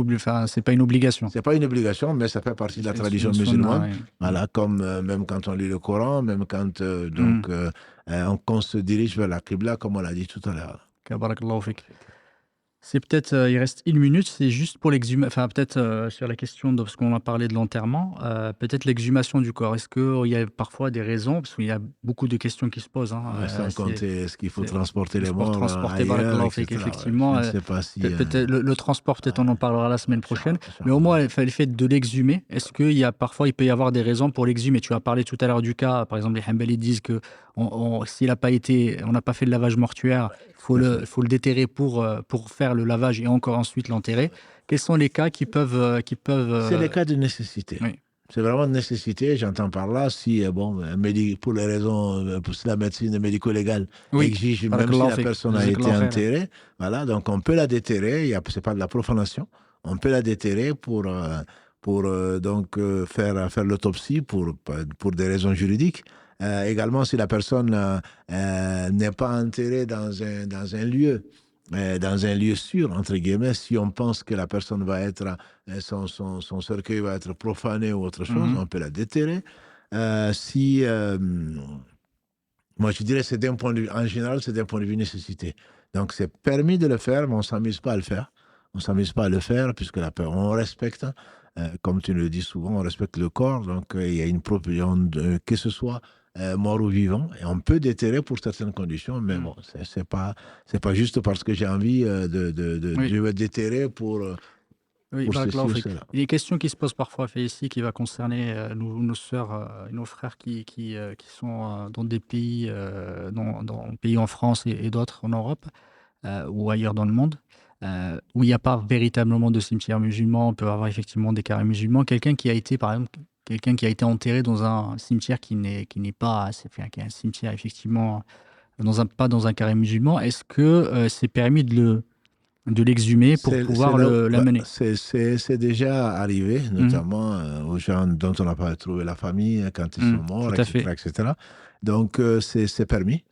obligation. C'est pas une obligation, mais ça fait partie de la tradition musulmane. Voilà, comme même quand on lit le Coran, même quand on se dirige vers la qibla, comme on l'a dit tout à l'heure. Barakallahu fik. C'est peut-être, il reste une minute, c'est juste pour l'exhumation, enfin peut-être sur la question, parce qu'on a parlé de l'enterrement, peut-être l'exhumation du corps. Est-ce qu'il y a parfois des raisons, parce qu'il y a beaucoup de questions qui se posent. Sans compter, est-ce qu'il faut transporter les morts ailleurs, effectivement, je ne sais pas si... peut-être le transport, peut-être on en parlera la semaine prochaine, mais au moins le fait de l'exhumer, est-ce qu'il y a parfois, il peut y avoir des raisons pour l'exhumer? Tu as parlé tout à l'heure du cas, par exemple les Hanbali disent que s'il n'a pas été, on n'a pas fait le lavage mortuaire, faut le déterrer pour faire le lavage et encore ensuite l'enterrer. Quels sont les cas qui peuvent C'est les cas de nécessité. Oui. C'est vraiment de nécessité. J'entends par là, si, pour les raisons, pour la médecine médico-légale exige, même si la personne a été enterrée, voilà, donc on peut la déterrer, ce n'est pas de la profanation, on peut la déterrer pour faire l'autopsie pour des raisons juridiques. Également, si la personne n'est pas enterrée dans un lieu sûr, entre guillemets, si on pense que la personne va être, son cercueil va être profané ou autre chose, on peut la déterrer. Moi, je dirais, en général, c'est d'un point de vue nécessité. Donc, c'est permis de le faire, mais on ne s'amuse pas à le faire. On ne s'amuse pas à le faire, puisque on respecte, comme tu le dis souvent, on respecte le corps. Donc, il y a une propriété, que ce soit mort ou vivant, et on peut déterrer pour certaines conditions, mais bon, c'est pas juste parce que j'ai envie de déterrer pour ceci ou cela. Il y a une question qui se pose parfois ici, qui va concerner nos sœurs et nos frères qui sont dans des pays, dans pays en France et d'autres en Europe ou ailleurs dans le monde, où il n'y a pas véritablement de cimetière musulman. On peut avoir effectivement des carrés musulmans. Quelqu'un qui a été, par exemple, enterré dans un cimetière qui n'est pas, qui est un cimetière effectivement pas dans un carré musulman, est-ce que c'est permis de l'exhumer pour pouvoir l'amener? C'est déjà arrivé, notamment aux gens dont on n'a pas trouvé la famille quand ils sont morts, etc. Donc, c'est permis,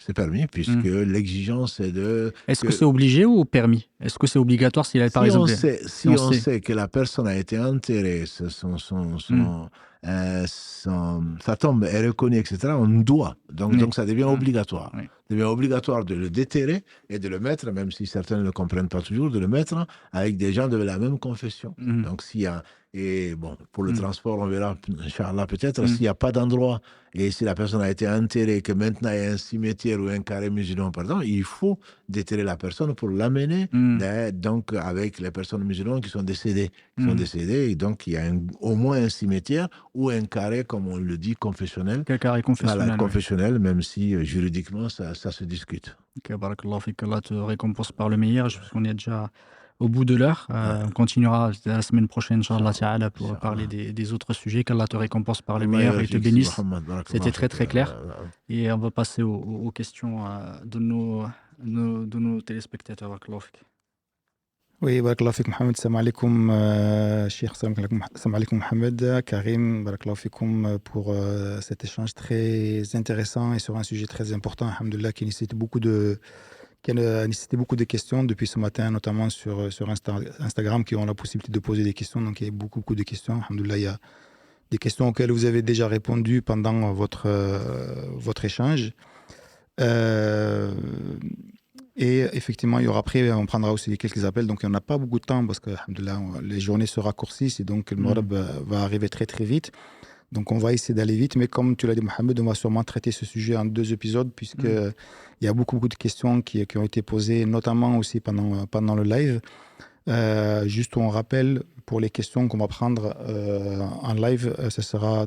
puisque l'exigence est de... Est-ce que c'est obligé ou permis? Est-ce que c'est obligatoire s'il a, par exemple... Si on sait que la personne a été enterrée, sa tombe est reconnue, etc., on doit. Oui. Donc ça devient obligatoire. Oui. Ça devient obligatoire de le déterrer et de le mettre, même si certains ne le comprennent pas toujours, de le mettre avec des gens de la même confession. Donc s'il y a, et bon, pour le transport, on verra, Inch'Allah, peut-être, s'il n'y a pas d'endroit et si la personne a été enterrée, que maintenant il y a un cimetière ou un carré musulman, pardon, il faut déterrer la personne pour l'amener donc avec les personnes musulmanes qui sont décédées. Et donc il y a au moins un cimetière ou un carré, comme on le dit, confessionnel. Quel carré confessionnel. Voilà, confessionnel, même si juridiquement ça se discute. Ok, barakallahu fik, Allah te récompense par le meilleur. Je pense qu'on est déjà au bout de l'heure. On continuera la semaine prochaine, Inch'Allah Ta'ala, pour parler des autres sujets. Qu'Allah te récompense par le meilleur et te bénisse. C'était très très clair. Et on va passer aux questions de nos téléspectateurs. Barakallahu fik. Oui, barakallahu fik Mohamed, salam alaikum, Cheikh, salam alaikum Mohamed, Karim, barakallahu fikoum pour cet échange très intéressant et sur un sujet très important, alhamdoulilah, qui a nécessité beaucoup de questions depuis ce matin, notamment sur Instagram, qui ont la possibilité de poser des questions. Donc il y a beaucoup de questions, alhamdoulilah. Il y a des questions auxquelles vous avez déjà répondu pendant votre échange. Et effectivement, il y aura après, on prendra aussi quelques appels. Donc, on n'a pas beaucoup de temps parce que les journées se raccourcissent et donc le Maghreb va arriver très, très vite. Donc, on va essayer d'aller vite. Mais comme tu l'as dit, Mohamed, on va sûrement traiter ce sujet en 2 épisodes puisqu'il y a beaucoup de questions qui ont été posées, notamment aussi pendant le live. Juste, on rappelle pour les questions qu'on va prendre en live, ce sera,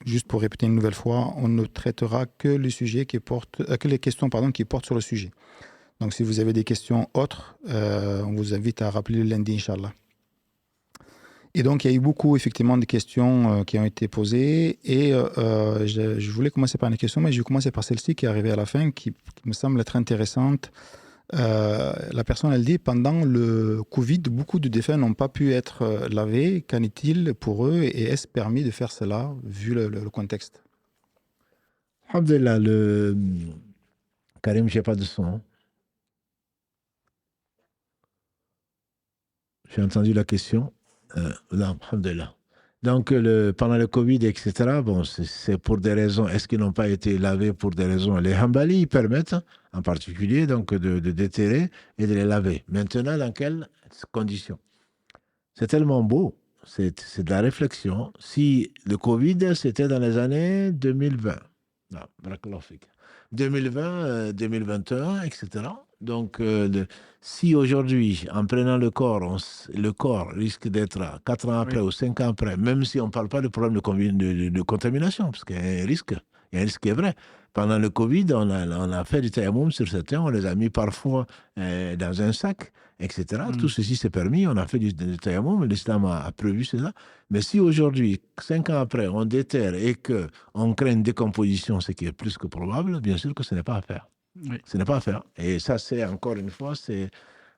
juste pour répéter une nouvelle fois, on ne traitera que les questions qui portent sur le sujet. Donc, si vous avez des questions autres, on vous invite à rappeler le lundi, Inch'Allah. Et donc, il y a eu beaucoup, effectivement, de questions qui ont été posées. Et je voulais commencer par une question, mais je vais commencer par celle-ci qui est arrivée à la fin, qui me semble être intéressante. La personne, elle dit, pendant le Covid, beaucoup de défunts n'ont pas pu être lavés. Qu'en est-il pour eux et est-ce permis de faire cela, vu le contexte? Alhamdulillah, Karim, je n'ai pas de son. J'ai entendu la question. Là, alhamdulillah. Donc, pendant le Covid, etc., bon, c'est pour des raisons. Est-ce qu'ils n'ont pas été lavés pour des raisons? Les Hanbali, ils permettent, en particulier, donc, de déterrer et de les laver. Maintenant, dans quelles conditions? C'est tellement beau. C'est de la réflexion. Si le Covid, c'était dans les années 2020, non, 2020, 2021, etc. Donc, si aujourd'hui, en prenant le corps risque d'être 4 ans après ou 5 ans après, même si on ne parle pas de problème de contamination, parce qu'il y a un risque qui est vrai. Pendant le Covid, on a fait du tayammum sur certains, on les a mis parfois dans un sac, etc. Tout ceci s'est permis, on a fait du tayammum, l'islam a prévu cela. Mais si aujourd'hui, 5 ans après, on déterre et qu'on crée une décomposition, ce qui est plus que probable, bien sûr que ce n'est pas à faire. Oui. Ce n'est pas à faire. Et ça, c'est encore une fois,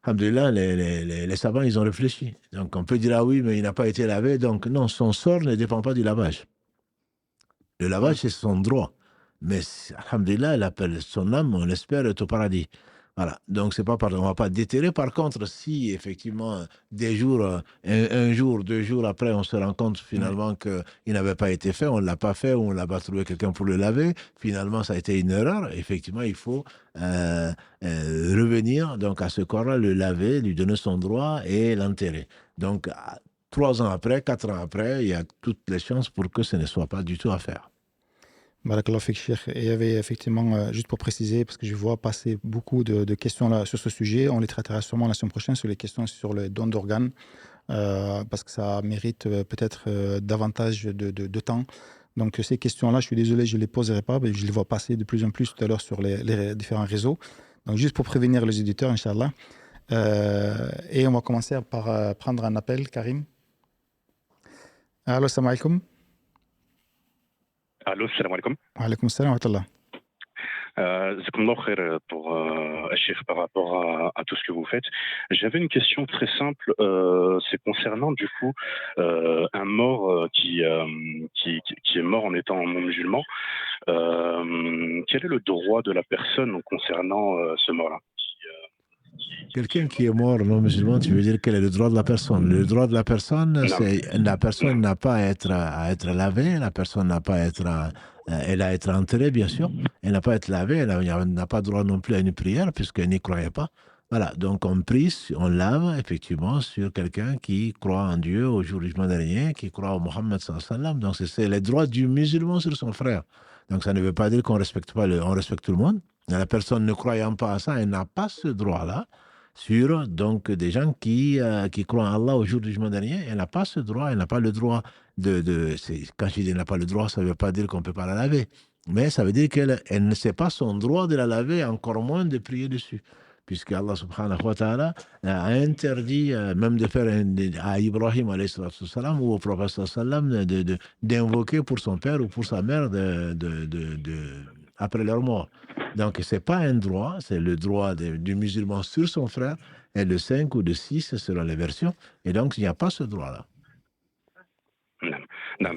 alhamdoulilah, les savants, ils ont réfléchi. Donc, on peut dire, ah oui, mais il n'a pas été lavé. Donc, non, son sort ne dépend pas du lavage. Le lavage, c'est son droit. Mais, alhamdoulilah, il appelle son âme, on l'espère, est au paradis. Voilà. Donc, c'est pas on ne va pas déterrer. Par contre, si effectivement, des jours, un jour, 2 jours après, on se rend compte finalement qu'il n'avait pas été fait, on ne l'a pas fait, ou on n'a pas trouvé quelqu'un pour le laver, finalement, ça a été une erreur. Effectivement, il faut revenir donc, à ce corps-là, le laver, lui donner son droit et l'enterrer. Donc, 3 ans après, 4 ans après, il y a toutes les chances pour que ce ne soit pas du tout à faire. Barakallahu fik, Cheikh. Et il y avait effectivement, juste pour préciser, parce que je vois passer beaucoup de questions là, sur ce sujet, on les traitera sûrement la semaine prochaine sur les questions sur le don d'organes, parce que ça mérite peut-être davantage de temps. Donc ces questions-là, je suis désolé, je ne les poserai pas, mais je les vois passer de plus en plus tout à l'heure sur les différents réseaux. Donc juste pour prévenir les éditeurs, Inch'Allah. Et on va commencer par prendre un appel, Karim. Allô, salam alaikum. Allô, salam alaikum. Wa alaikum salam wa rahmatullah. Zakumullah khair pour Cheikh par rapport à tout ce que vous faites. J'avais une question très simple, c'est concernant du coup un mort qui est mort en étant musulman. Quel est le droit de la personne concernant ce mort-là qui Quelqu'un qui est mort non musulman, tu veux dire quel est le droit de la personne? Le droit de la personne, Non, c'est la personne non. n'a pas à être lavée, la personne n'a pas à être, elle a à être enterrée, bien sûr. Elle n'a pas à être lavée, elle n'a pas droit non plus à une prière puisqu'elle n'y croyait pas. Voilà, donc on prie, on lave effectivement sur quelqu'un qui croit en Dieu, au jour du jugement dernier, qui croit au Mohammed sallallahu alayhi wa sallam. Donc c'est les droits du musulman sur son frère. Donc ça ne veut pas dire qu'on respecte pas on respecte tout le monde. La personne ne croyant pas à ça, elle n'a pas ce droit-là sur donc des gens qui croient en Allah au jour du jugement dernier. Elle n'a pas ce droit, elle n'a pas le droit quand je dis elle n'a pas le droit, ça ne veut pas dire qu'on ne peut pas la laver. Mais ça veut dire qu'elle ne sait pas son droit de la laver, encore moins de prier dessus. Puisque Allah subhanahu wa ta'ala a interdit même de faire à Ibrahim alayhi salam ou au prophète sallam d'invoquer pour son père ou pour sa mère après leur mort. Donc, ce n'est pas un droit, c'est le droit du musulman sur son frère, et de 5 ou de 6 selon les versions. Et donc, il n'y a pas ce droit-là. Non. Non,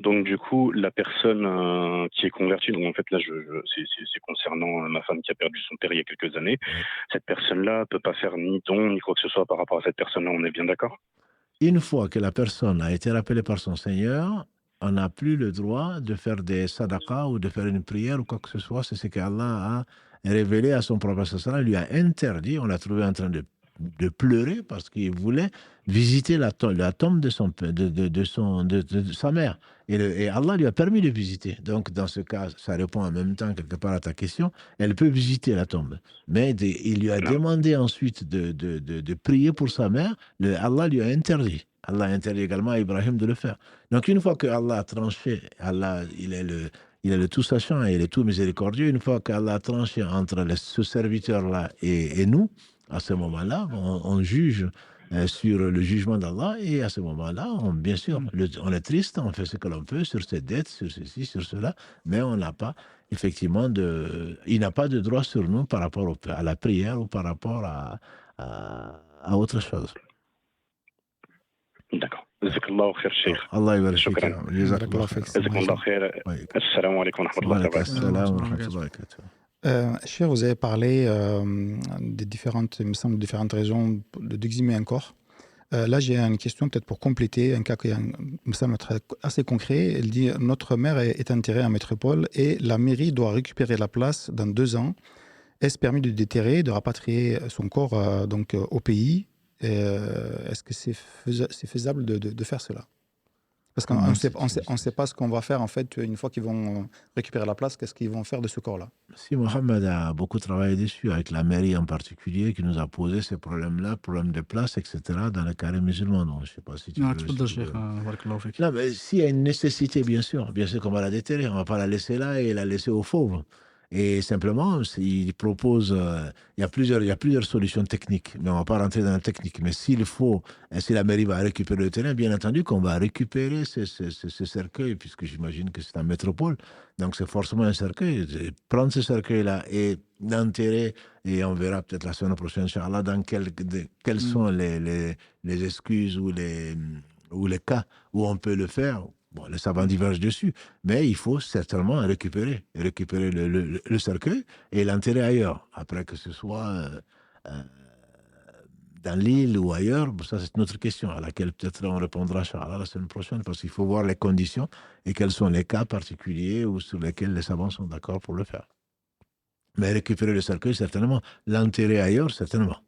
donc, du coup, la personne qui est convertie, donc en fait là, c'est concernant ma femme qui a perdu son père il y a quelques années. Oui. Cette personne-là ne peut pas faire ni don ni quoi que ce soit par rapport à cette personne-là, on est bien d'accord? Une fois que la personne a été rappelée par son Seigneur, on n'a plus le droit de faire des sadaqas ou de faire une prière ou quoi que ce soit. C'est ce qu'Allah a révélé à son prophète. Il lui a interdit. On l'a trouvé en train de pleurer parce qu'il voulait visiter la tombe de sa mère. Et Allah lui a permis de visiter. Donc, dans ce cas, ça répond en même temps quelque part à ta question. Elle peut visiter la tombe. Mais il lui a demandé ensuite de prier pour sa mère. Allah lui a interdit. Allah a interdit également à Ibrahim de le faire. Donc, une fois que Allah a tranché, Allah, il est le tout sachant et il est tout miséricordieux. Une fois qu'Allah a tranché entre ce serviteur-là et nous, à ce moment-là, on juge sur le jugement d'Allah et à ce moment-là, bien sûr, on est triste, on fait ce que l'on peut sur cette dette, sur ceci, sur cela, mais on n'a pas effectivement il n'a pas de droit sur nous par rapport à la prière ou par rapport à autre chose. D'accord. Jazakallahu khair, Cheikh. Allah yabarak fik. Shukran. Jazakallahu khair. Jazakallahu khair. Assalamu alaikum wa rahmatullahi wa barakatuh. Assalamu wa rahmatullahi wa barakatuh. Cher, vous avez parlé des différentes, il me semble, différentes raisons d'exhumer un corps. Là, j'ai une question peut-être pour compléter, un cas qui me semble être assez concret. Elle dit « Notre mère est enterrée en métropole et la mairie doit récupérer la place dans 2 ans. Est-ce permis de déterrer, de rapatrier son corps au pays? Est-ce que c'est faisable de faire cela ?» Parce qu'on ne sait pas ce qu'on va faire en fait une fois qu'ils vont récupérer la place. Qu'est-ce qu'ils vont faire de ce corps-là? Si Mohamed a beaucoup travaillé dessus, avec la mairie en particulier, qui nous a posé ces problèmes-là, problèmes de place, etc., dans le carré musulman. Donc, je ne sais pas si tu veux... Non, mais s'il y a une nécessité, bien sûr qu'on va la déterrer. On ne va pas la laisser là et la laisser aux fauves. Et simplement, il propose, il y a plusieurs solutions techniques, mais on ne va pas rentrer dans la technique. Mais s'il faut, si la mairie va récupérer le terrain, bien entendu qu'on va récupérer ce cercueil, puisque j'imagine que c'est en métropole. Donc c'est forcément un cercueil. Prendre ce cercueil-là et l'enterrer, et on verra peut-être la semaine prochaine, Inch'Allah, dans quelles sont les excuses ou les cas où on peut le faire. Bon, les savants divergent dessus, mais il faut certainement récupérer le cercueil et l'enterrer ailleurs. Après que ce soit dans l'île ou ailleurs, ça c'est une autre question à laquelle peut-être on répondra la semaine prochaine, parce qu'il faut voir les conditions et quels sont les cas particuliers ou sur lesquels les savants sont d'accord pour le faire. Mais récupérer le cercueil, certainement. L'enterrer ailleurs, certainement.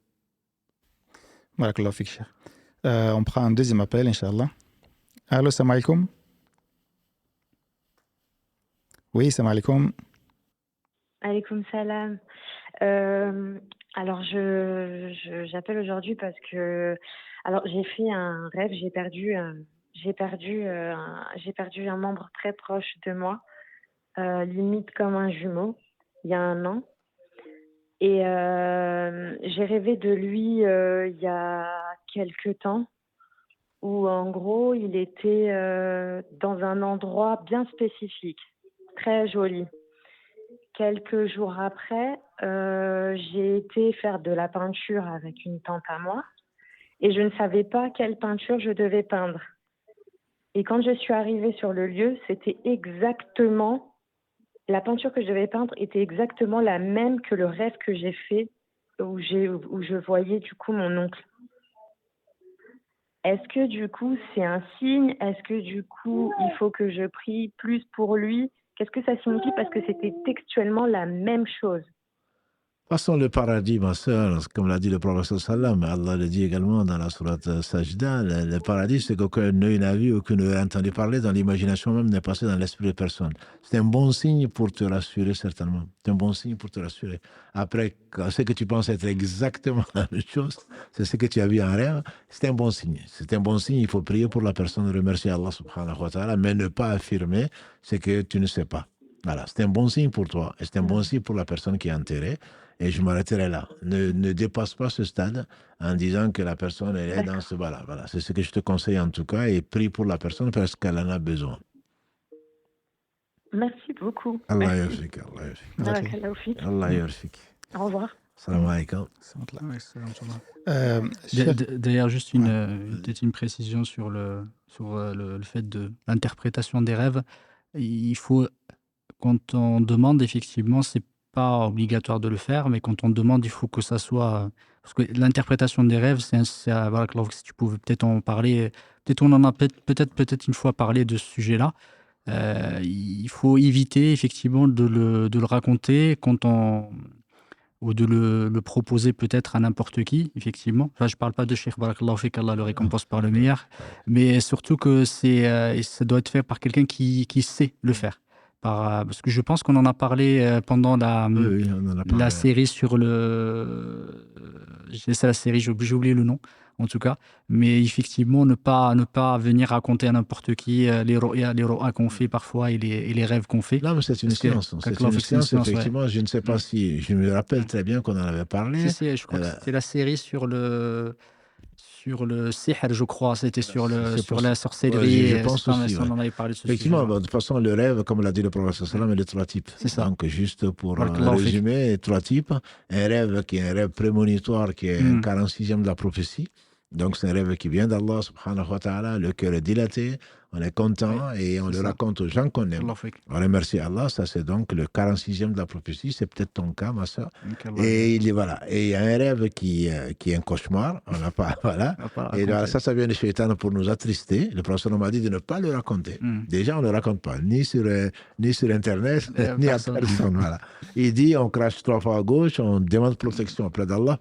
Barakallahu fik, cher. On prend un deuxième appel, Inch'Allah. Allô, salam alaikum. Oui, salam alaikum. Alaikum salam. Alors, j'appelle aujourd'hui parce que, alors, j'ai fait un rêve, j'ai perdu un membre très proche de moi, limite comme un jumeau, il y a 1 an. Et j'ai rêvé de lui il y a quelque temps, où en gros, il était dans un endroit bien spécifique, très joli. Quelques jours après, j'ai été faire de la peinture avec une tante à moi et je ne savais pas quelle peinture je devais peindre. Et quand je suis arrivée sur le lieu, c'était exactement, la peinture que je devais peindre était exactement la même que le rêve que j'ai fait où je voyais du coup mon oncle. Est-ce que du coup c'est un signe? Est-ce que du coup il faut que je prie plus pour lui? Qu'est-ce que ça signifie? Parce que c'était textuellement la même chose. De toute façon, le paradis, ma sœur, comme l'a dit le prophète sallam, Allah le dit également dans la sourate Sajda, le paradis, c'est qu'aucun œil n'a vu, aucun œil n'a entendu parler, dans l'imagination même n'est passé dans l'esprit de personne. C'est un bon signe pour te rassurer, certainement. C'est un bon signe pour te rassurer. Après, ce que tu penses être exactement la même chose, c'est ce que tu as vu en rêve, c'est un bon signe. C'est un bon signe, il faut prier pour la personne, remercier Allah subhanahu wa ta'ala, mais ne pas affirmer ce que tu ne sais pas. Voilà, c'est un bon signe pour toi, et c'est un bon signe pour la personne qui est enterrée. Et je m'arrêterai là. Ne dépasse pas ce stade en disant que la personne elle est dans ce bas-là. Voilà. C'est ce que je te conseille en tout cas. Et prie pour la personne parce qu'elle en a besoin. Merci beaucoup. Allah Merci. yarfik, Allah yarfik. Barakallahu fik. Allah yarfik. Au revoir. Salam alaikum. D'ailleurs, juste peut-être une précision sur le fait de l'interprétation des rêves. Il faut, quand on demande, effectivement, c'est pas obligatoire de le faire, mais quand on demande, il faut que ça soit... Parce que l'interprétation des rêves, voilà, si tu pouvais peut-être en parler, peut-être on en a peut-être une fois parlé de ce sujet-là. Il faut éviter effectivement de le raconter ou de le proposer peut-être à n'importe qui, effectivement. Enfin, je ne parle pas de Cheikh Barakallahu Fik, Allah le récompense par le meilleur, mais surtout que ça doit être fait par quelqu'un qui sait le faire. Parce que je pense qu'on en a parlé pendant la série sur c'est la série, j'ai oublié le nom, en tout cas. Mais effectivement, ne pas venir raconter à n'importe qui les ro'as qu'on fait parfois et les rêves qu'on fait. Non, mais c'est une science. C'est une science, effectivement. Ouais. Je ne sais pas si... Je me rappelle très bien qu'on en avait parlé. Si, je crois que c'était la série sur le sihr, je crois, c'était sur la sorcellerie. Je pense aussi, on en avait parlé de ce effectivement, de toute façon, le rêve, comme l'a dit le prophète sallam, il est trois types. C'est ça. Donc, juste pour résumer, trois types. Un rêve qui est un rêve prémonitoire, qui est un 46e de la prophétie. Donc, c'est un rêve qui vient d'Allah, subhanahu wa ta'ala, le cœur est dilaté, on est content et on le raconte aux gens qu'on aime. On remercie Allah, ça c'est donc le 46e de la prophétie, c'est peut-être ton cas, ma soeur. Et il y a un rêve qui est un cauchemar, on n'a pas, voilà. Et voilà, ça vient de Shaitan pour nous attrister. Le prophète m'a dit de ne pas le raconter. Déjà, on ne le raconte pas, ni sur Internet, ni à personne. Voilà. Il dit, on crache 3 fois à gauche, on demande protection auprès d'Allah.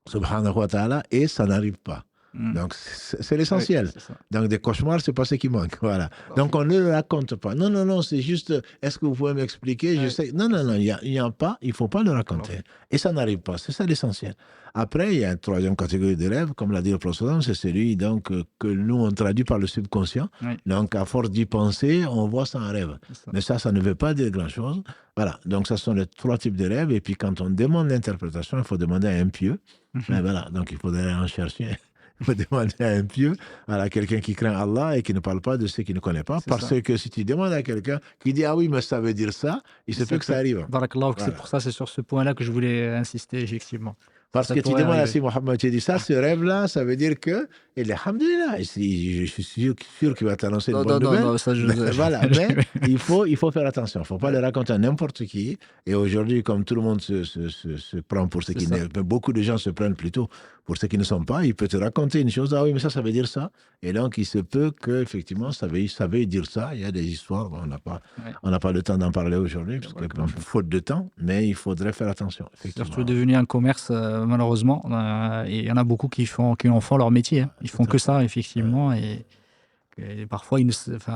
Subhanahu wa ta'ala, et ça n'arrive pas. Donc, c'est l'essentiel. Oui, donc, des cauchemars, c'est pas ce qui manque. Voilà. Donc, on ne le raconte pas. Non, c'est juste, est-ce que vous pouvez m'expliquer? Je sais. Non, il n'y a pas, il ne faut pas le raconter. Et ça n'arrive pas. C'est ça l'essentiel. Après, il y a une troisième catégorie de rêves, comme l'a dit le prophète, c'est celui donc, que nous, on traduit par le subconscient. Oui. Donc, à force d'y penser, on voit ça en rêve. Mais ça ne veut pas dire grand-chose. Voilà. Donc, ce sont les 3 types de rêves. Et puis, quand on demande l'interprétation, il faut demander à un pieux. Mais voilà. Donc, il faudrait en chercher. Il faut demander à un pieux, à quelqu'un qui craint Allah et qui ne parle pas de ce qu'il ne connaît pas. Parce que si tu demandes à quelqu'un qui dit « Ah oui, mais ça veut dire ça », il se peut que ça arrive. Barakallahu, c'est pour ça, c'est sur ce point-là que je voulais insister, effectivement. Parce que tu demandes à si Mohammed, tu dis ça, ce rêve-là, ça veut dire que, et alhamdulillah, je suis sûr qu'il va t'annoncer une bonne nouvelle. Non, ça voilà, mais il faut faire attention, il ne faut pas le raconter à n'importe qui. Et aujourd'hui, comme tout le monde se prend pour ce qui n'est pas, beaucoup de gens se prennent plutôt pour ce qui ne sont pas, il peut te raconter une chose, ah oui, mais ça veut dire ça. Et donc, il se peut qu'effectivement, ça veut dire ça. Il y a des histoires, bon, on n'a pas le temps d'en parler aujourd'hui, parce que faute de temps, mais il faudrait faire attention. C'est surtout devenu un commerce, malheureusement, et il y en a beaucoup qui en font leur métier. Hein. Ils font que ça, effectivement, et parfois,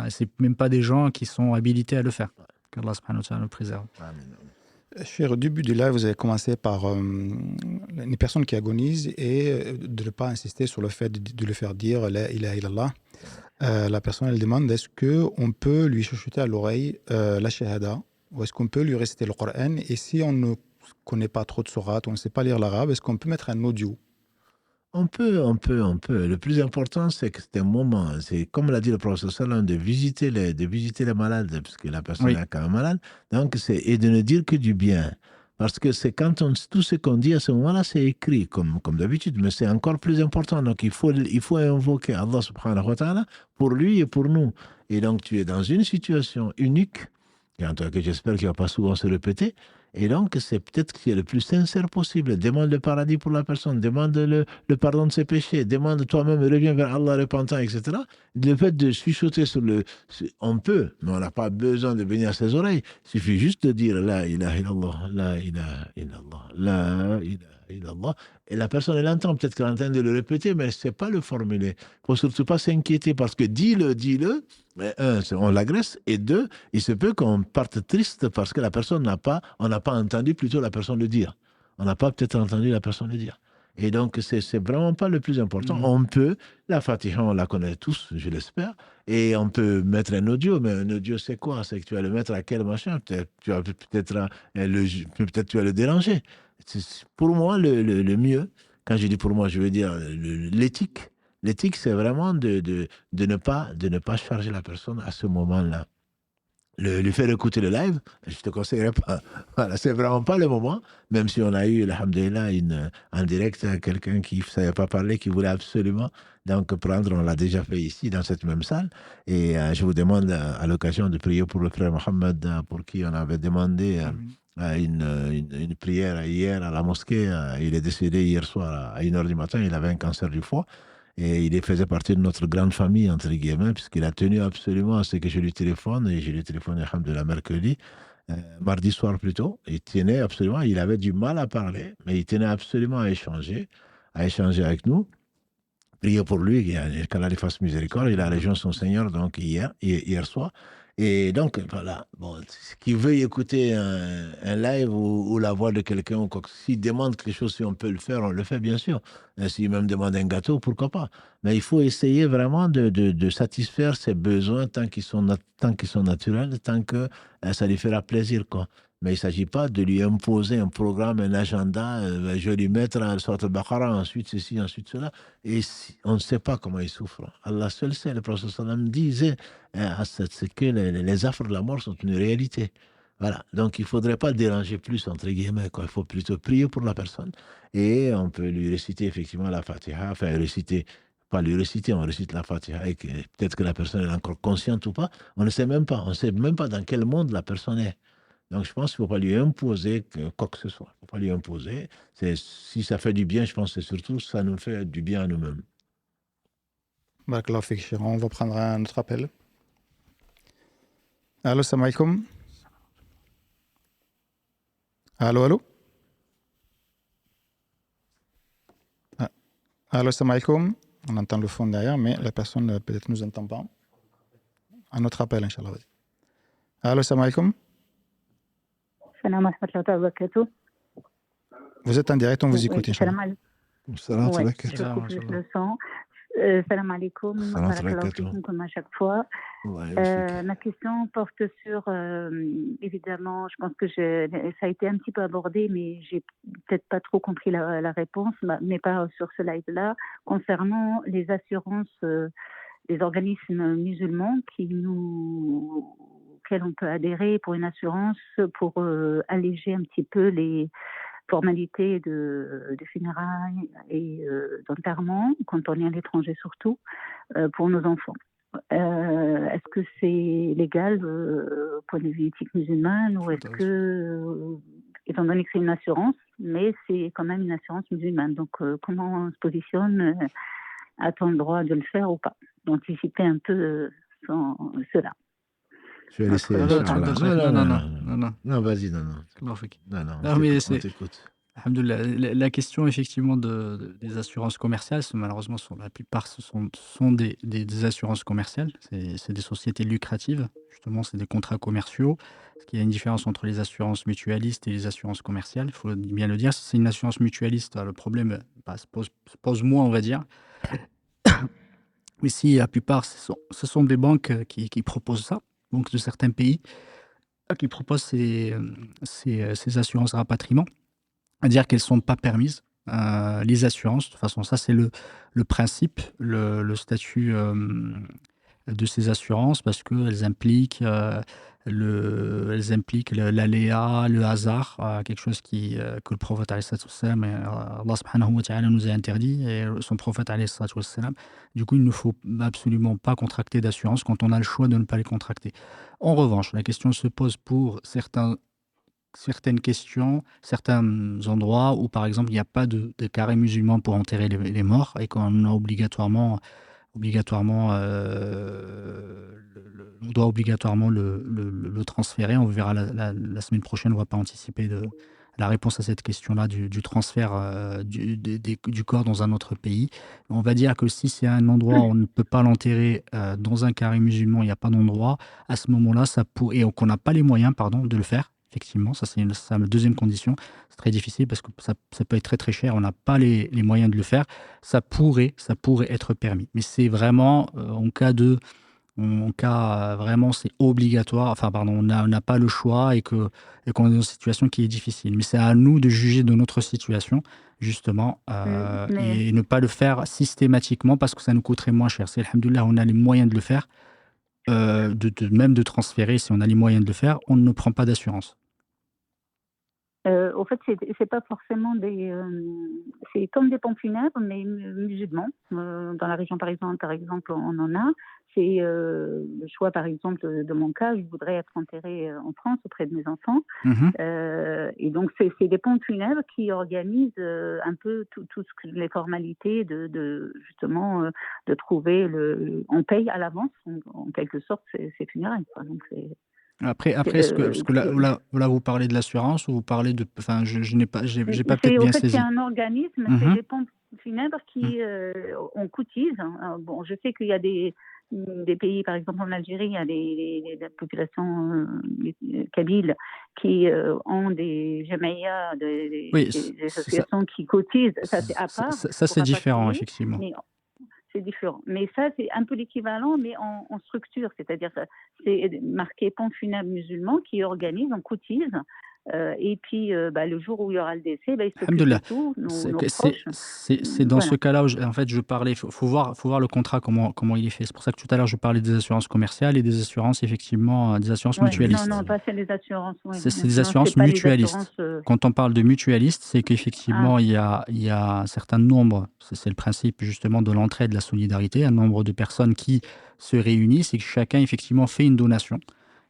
c'est même pas des gens qui sont habilités à le faire. Qu'Allah subhanahu wa ta'ala nous préserve. Amen. Cher, au début du live, vous avez commencé par une personne qui agonise et de ne pas insister sur le fait de le faire dire la ilaha illallah. La personne, elle demande est-ce qu'on peut lui chuchoter à l'oreille la shahada ou est-ce qu'on peut lui réciter le Coran? Et si on ne connaît pas trop de sourates, on ne sait pas lire l'arabe, est-ce qu'on peut mettre un audio? On peut. Le plus important, c'est que c'est un moment. C'est comme l'a dit le professeur Salam, de visiter les malades, parce que la personne est quand même malade. Donc, et de ne dire que du bien. Parce que c'est quand tout ce qu'on dit à ce moment-là, c'est écrit, comme d'habitude, mais c'est encore plus important. Donc, il faut invoquer Allah subhanahu wa ta'ala pour lui et pour nous. Et donc, tu es dans une situation unique, que j'espère qu'il ne va pas souvent se répéter, Et donc, c'est peut-être ce qui est le plus sincère possible. Demande le paradis pour la personne, demande le pardon de ses péchés, demande toi-même, reviens vers Allah repentant, etc. Le fait de chuchoter on peut, mais on n'a pas besoin de venir à ses oreilles. Il suffit juste de dire La ilaha illallah, la ilaha illallah, la ilaha illallah. Et la personne, elle entend, peut-être qu'elle est en train de le répéter, mais elle ne sait pas le formuler. Il ne faut surtout pas s'inquiéter parce que dis-le. Mais un, on l'agresse. Et deux, il se peut qu'on parte triste parce que on n'a pas entendu plutôt la personne le dire. On n'a pas peut-être entendu la personne le dire. Et donc, c'est vraiment pas le plus important. On peut, la Fatiha, on la connaît tous, je l'espère, et on peut mettre un audio, mais un audio, c'est quoi? C'est que tu vas le mettre à quel machin? Peut-être tu vas le déranger. Pour moi, le mieux, quand je dis pour moi, je veux dire l'éthique. L'éthique, c'est vraiment de ne pas charger la personne à ce moment-là. Lui faire écouter le live, je ne te conseillerais pas. Voilà, c'est vraiment pas le moment, même si on a eu, alhamdoulilah, en direct, quelqu'un qui ne savait pas parler, qui voulait absolument donc prendre, on l'a déjà fait ici, dans cette même salle. Et je vous demande à l'occasion de prier pour le frère Mohamed, pour qui on avait demandé une prière hier à la mosquée. Il est décédé hier soir à 1h du matin, il avait un cancer du foie. Et il faisait partie de notre grande famille, entre guillemets, puisqu'il a tenu absolument à ce que je lui téléphone, et je lui téléphone, alhamdoulilah, mardi soir plutôt. Il tenait absolument, il avait du mal à parler, mais il tenait absolument à échanger avec nous. Prier pour lui, qu'Allah lui fasse miséricorde. Il a rejoint son Seigneur donc hier soir. Et donc, voilà, bon, qui veut écouter un live ou la voix de quelqu'un, ou quoi, s'il demande quelque chose, si on peut le faire, on le fait, bien sûr. S'il même demande un gâteau, pourquoi pas. Mais il faut essayer vraiment de satisfaire ses besoins tant qu'ils sont naturels, tant que ça lui fera plaisir, quoi. Mais il ne s'agit pas de lui imposer un programme, un agenda. Je vais lui mettre à sorte de Baqara, ensuite ceci, ensuite cela. Et on ne sait pas comment il souffre. Allah seul sait. Le prophète sallam disait que les affres de la mort sont une réalité. Voilà. Donc il ne faudrait pas déranger plus, entre guillemets, quoi. Il faut plutôt prier pour la personne. Et on peut lui réciter effectivement la Fatiha, enfin pas lui réciter, on récite la Fatiha, et peut-être que la personne est encore consciente ou pas. On ne sait même pas. On ne sait même pas dans quel monde la personne est. Donc, je pense qu'il ne faut pas lui imposer quoi que ce soit. Il ne faut pas lui imposer. Si ça fait du bien, je pense que c'est surtout ça nous fait du bien à nous-mêmes. Barakallahu fik, Cheikh. On va prendre un autre appel. Allô, salam alaikum. Allô. Allô, salam alaikum. On entend le fond derrière, mais la personne peut-être nous entend pas. Un autre appel, Inch'Allah. Allô, salam alaikum. Vous êtes en direct, on vous écoute. Salam alaikum. Je coupe juste le son. Salam alaikum. Comme à chaque fois. Ma question porte sur, évidemment, je pense que ça a été un petit peu abordé, mais j'ai peut-être pas trop compris la réponse, mais pas sur ce live-là, concernant les assurances des organismes musulmans auxquels on peut adhérer pour une assurance pour alléger un petit peu les formalités de funérailles et d'enterrement, quand on est à l'étranger surtout, pour nos enfants. Est-ce que c'est légal point de vue éthique musulmane, ou est-ce que, étant donné que c'est une assurance, mais c'est quand même une assurance musulmane, donc comment on se positionne, a-t-on le droit de le faire ou pas, d'anticiper un peu cela? Je vais laisser. Non, vas-y, non. Non, mais c'est. Alhamdoulilah, la question effectivement des assurances commerciales, malheureusement, la plupart sont des assurances commerciales. C'est des sociétés lucratives, justement, c'est des contrats commerciaux. Parce qu'il y a une différence entre les assurances mutualistes et les assurances commerciales, il faut bien le dire. Si c'est une assurance mutualiste, le problème se pose moins, on va dire. Mais si la plupart, ce sont des banques qui proposent ça, donc de certains pays, qui proposent ces assurances rapatriement. C'est-à-dire qu'elles ne sont pas permises, les assurances. De toute façon, ça, c'est le principe, le statut de ces assurances, parce qu'elles impliquent l'aléa, le hasard, quelque chose que le prophète Allah subhanahu wa ta'ala nous a interdit, et son prophète du coup, il ne faut absolument pas contracter d'assurance quand on a le choix de ne pas les contracter. En revanche, la question se pose pour certains certaines questions, certains endroits où, par exemple, il n'y a pas de carré musulman pour enterrer les morts et qu'on a obligatoirement, on doit obligatoirement le transférer. On verra la semaine prochaine, on ne va pas anticiper la réponse à cette question-là du transfert du corps dans un autre pays. On va dire que si c'est un endroit où on ne peut pas l'enterrer dans un carré musulman, il n'y a pas d'endroit, à ce moment-là, et qu'on n'a pas les moyens de le faire, effectivement, ça c'est la deuxième condition. C'est très difficile parce que ça peut être très très cher, on n'a pas les moyens de le faire. Ça pourrait être permis. Mais c'est vraiment en cas vraiment c'est obligatoire, enfin pardon, on n'a pas le choix et qu'on est dans une situation qui est difficile. Mais c'est à nous de juger de notre situation, justement, Mais et ne pas le faire systématiquement parce que ça nous coûterait moins cher. C'est alhamdoulilah, on a les moyens de le faire, même de transférer, si on a les moyens de le faire, on ne prend pas d'assurance. au fait, c'est pas forcément c'est comme des pompes funèbres, mais musulmans. Dans la région parisienne, par exemple, on en a. C'est le choix, par exemple, de mon cas. Je voudrais être enterrée en France auprès de mes enfants. Et donc, c'est des pompes funèbres qui organisent un peu les formalités justement de trouver on paye à l'avance, en quelque sorte, ces funérailles, quoi. Donc, Après, parce que là, vous parlez de l'assurance ou vous parlez de... Enfin, je n'ai pas, j'ai pas peut-être bien saisi. C'est un organisme, c'est des pompes funèbres qui on cotise. Bon, je sais qu'il y a des pays, par exemple en Algérie, il y a la population kabyle qui ont des jamaïas, des associations qui cotisent. Ça, c'est à part. Ça c'est différent, effectivement. C'est différent. Mais ça, c'est un peu l'équivalent, mais en structure. C'est-à-dire que c'est marqué pompe funèbre musulman qui organise, on cotise. Et puis, le jour où il y aura le décès, il s'occupe de tout, nos proches. C'est dans ce cas-là où, en fait, je parlais, il faut voir le contrat, comment il est fait. C'est pour ça que tout à l'heure, je parlais des assurances commerciales et des assurances, effectivement, des assurances mutualistes. Non, pas c'est les assurances. C'est des assurances mutualistes. Quand on parle de mutualistes, c'est qu'effectivement, il y a un certain nombre, c'est le principe justement de l'entraide, de la solidarité, un nombre de personnes qui se réunissent et que chacun, effectivement, fait une donation.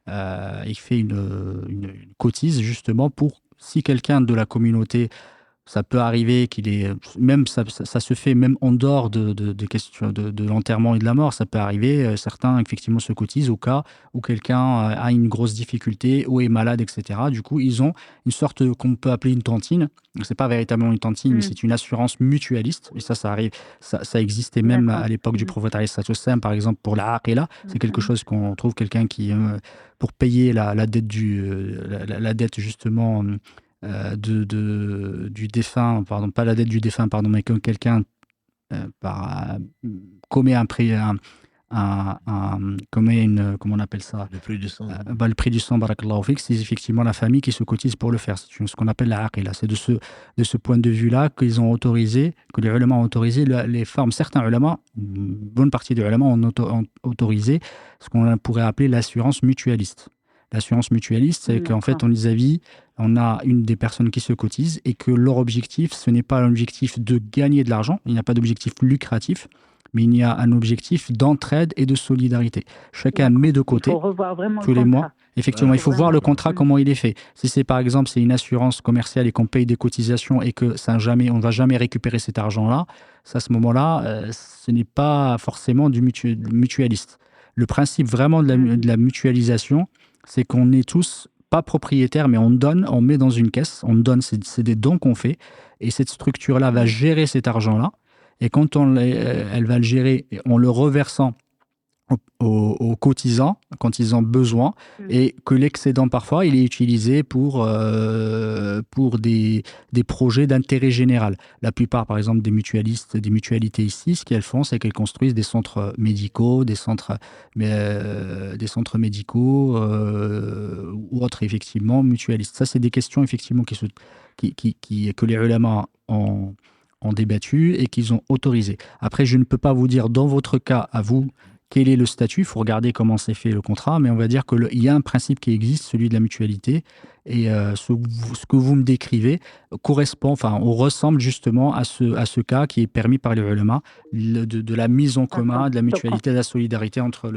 Il fait une cotise justement pour, si quelqu'un de la communauté, ça peut arriver qu'il est, même ça se fait même en dehors de questions de l'enterrement et de la mort, ça peut arriver, certains effectivement se cotisent au cas où quelqu'un a une grosse difficulté ou est malade, etc. Du coup, ils ont une sorte qu'on peut appeler une tantine. C'est pas véritablement une tantine, mais c'est une assurance mutualiste. Et ça arrive, ça existait même à l'époque du prophète alayhi salatu wassalam, par exemple pour la aqila. C'est quelque chose qu'on trouve quelqu'un qui, pour payer la dette la dette justement du défunt, pardon, pas la dette du défunt, pardon, mais quand quelqu'un commet comment on appelle ça, le prix du sang. Le prix du sang, barakallahu fik, c'est effectivement la famille qui se cotise pour le faire. C'est ce qu'on appelle la aqila. C'est de ce point de vue-là qu'ils ont autorisé, que les ulama ont autorisé les formes. Certains ulama, une bonne partie des ulama ont autorisé ce qu'on pourrait appeler l'assurance mutualiste. L'assurance mutualiste, c'est qu'en fait, on a une des personnes qui se cotisent et que leur objectif, ce n'est pas l'objectif de gagner de l'argent, il n'y a pas d'objectif lucratif, mais il y a un objectif d'entraide et de solidarité. Chacun met de côté tous les mois. Effectivement, il faut voir le contrat, comment il est fait. Si c'est par exemple c'est une assurance commerciale et qu'on paye des cotisations et que on ne va jamais récupérer cet argent-là, à ce moment-là, ce n'est pas forcément du mutualiste. Le principe vraiment de la mutualisation, c'est qu'on n'est tous pas propriétaires, mais on met dans une caisse, on donne, c'est des dons qu'on fait, et cette structure-là va gérer cet argent-là, et quand elle va le gérer en le reversant aux cotisants quand ils ont besoin, et que l'excédent parfois il est utilisé pour des projets d'intérêt général. La plupart, par exemple, des mutualités ici, ce qu'elles font, c'est qu'elles construisent des centres médicaux, des centres médicaux ou autres, effectivement, mutualistes. Ça, c'est des questions, effectivement, que les ulama ont débattu et qu'ils ont autorisé. Après, je ne peux pas vous dire, dans votre cas, à vous, quel est le statut. Il faut regarder comment c'est fait le contrat, mais on va dire qu'il y a un principe qui existe, celui de la mutualité, et ce que vous me décrivez ressemble justement à ce cas qui est permis par les ulama, de la mise en commun, de la mutualité, de la solidarité entre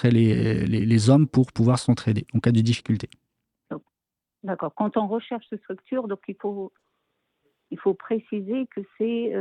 les hommes pour pouvoir s'entraider en cas de difficulté. D'accord. Quand on recherche cette structure, donc il faut préciser que c'est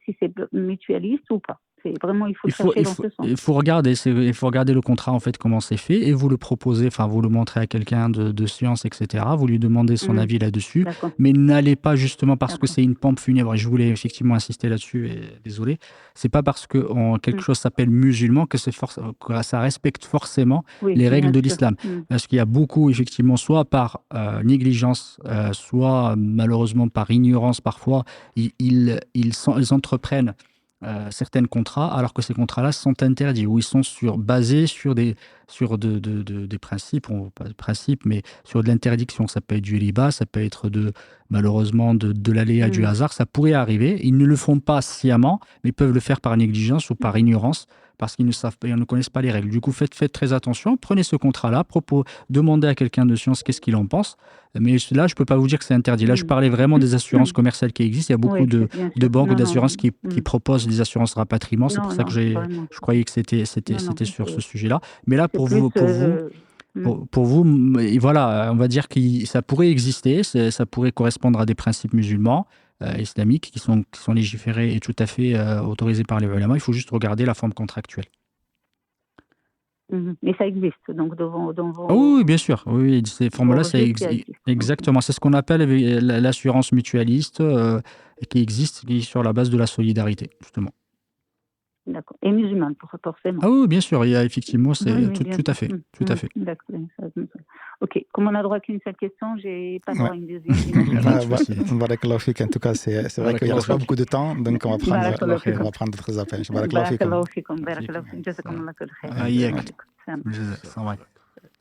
si c'est mutualiste ou pas. C'est vraiment, il faut chercher dans ce sens. Il faut regarder le contrat, en fait, comment c'est fait, et vous le proposez, enfin, vous le montrez à quelqu'un de science, etc. Vous lui demandez son avis là-dessus, D'accord. mais n'allez pas justement parce que D'accord. c'est une pompe funèbre, et je voulais effectivement insister là-dessus, et désolé, c'est pas parce que quelque chose s'appelle musulman que ça respecte forcément Oui, les règles bien de sûr. l'islam. Parce qu'il y a beaucoup, effectivement, soit par négligence, soit malheureusement par ignorance parfois, ils entreprennent certains contrats, alors que ces contrats-là sont interdits, ou ils sont basés sur des principes, pas de principes, mais sur de l'interdiction. Ça peut être du riba, ça peut être malheureusement de l'aléa, du hasard, ça pourrait arriver. Ils ne le font pas sciemment, mais ils peuvent le faire par négligence ou par ignorance, parce qu'ils ne connaissent pas les règles. Du coup, faites très attention, prenez ce contrat-là, demandez à quelqu'un de science qu'est-ce qu'il en pense. Mais là, je ne peux pas vous dire que c'est interdit. Là, je parlais vraiment des assurances commerciales qui existent. Il y a beaucoup de banques d'assurance qui proposent des assurances rapatriement. C'est pour ça que je croyais que c'était sur ce sujet-là. Mais là, pour vous, voilà, on va dire que ça pourrait exister, ça pourrait correspondre à des principes musulmans, islamiques, qui sont légiférés et tout à fait autorisés par les ulama. Il faut juste regarder la forme contractuelle. Mais ça existe, donc dans vos... Ah oui, bien sûr. Oui, ces formes-là, exactement. C'est ce qu'on appelle l'assurance mutualiste, qui existe, qui est sur la base de la solidarité, justement. D'accord. Et musulmane, forcément. Ah oui, bien sûr. Il y a effectivement, tout à fait. Tout à fait. D'accord. Ok. Comme on n'a droit qu'une seule question, j'ai pas droit à une deuxième. Barakallahu fik. En tout cas, c'est vrai qu'il ne reste pas beaucoup de temps, donc on va prendre d'autres appels. Barakallahu fikum. Barakallahu fikum. Jazakumullah khair.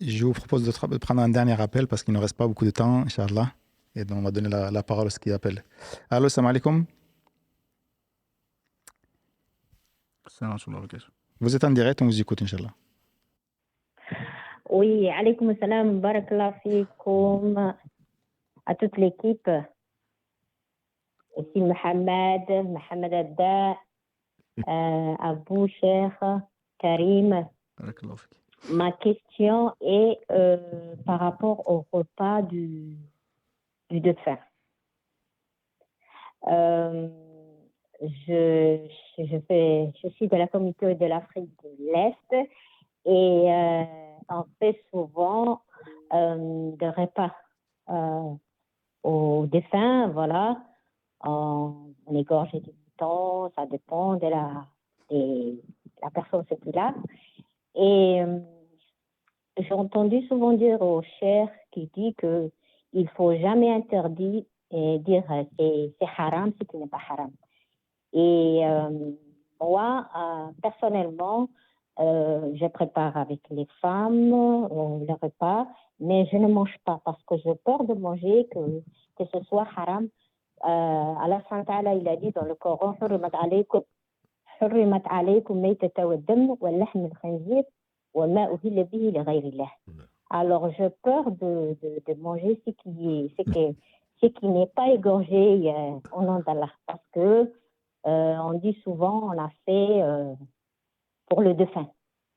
Je vous propose de prendre un dernier appel parce qu'il ne reste pas beaucoup de temps, Inch'Allah. Et donc, on va donner la parole à ceux qui appellent. Allô, salam alaikum. Vous êtes en direct, on vous écoute, Inch'Allah. Oui, alaykoum salam, barakallahu fikoum, à toute l'équipe. Ici Mohamed Adda, Abou, Cheikh, Karim. Ma question est par rapport au repas du défunt. Je suis de la communauté de l'Afrique de l'Est et on fait souvent des repas aux défunts, voilà. On égorge du mouton, ça dépend de la personne qui est là. Et j'ai entendu souvent dire au cheikh qui dit qu'il ne faut jamais interdire et dire c'est haram si ce n'est pas haram. Et moi, personnellement, je prépare avec les femmes le repas, mais je ne mange pas parce que j'ai peur de manger, que ce soit haram. Allah subhanahu wa ta'ala, il a dit dans le Coran, حرمت عليكم ميتة والدم واللحم الخنزير وما أهل به لغير الله. Alors, j'ai peur de manger ce qui n'est pas égorgé au nom d'Allah, parce que on dit souvent, on a fait pour le défunt.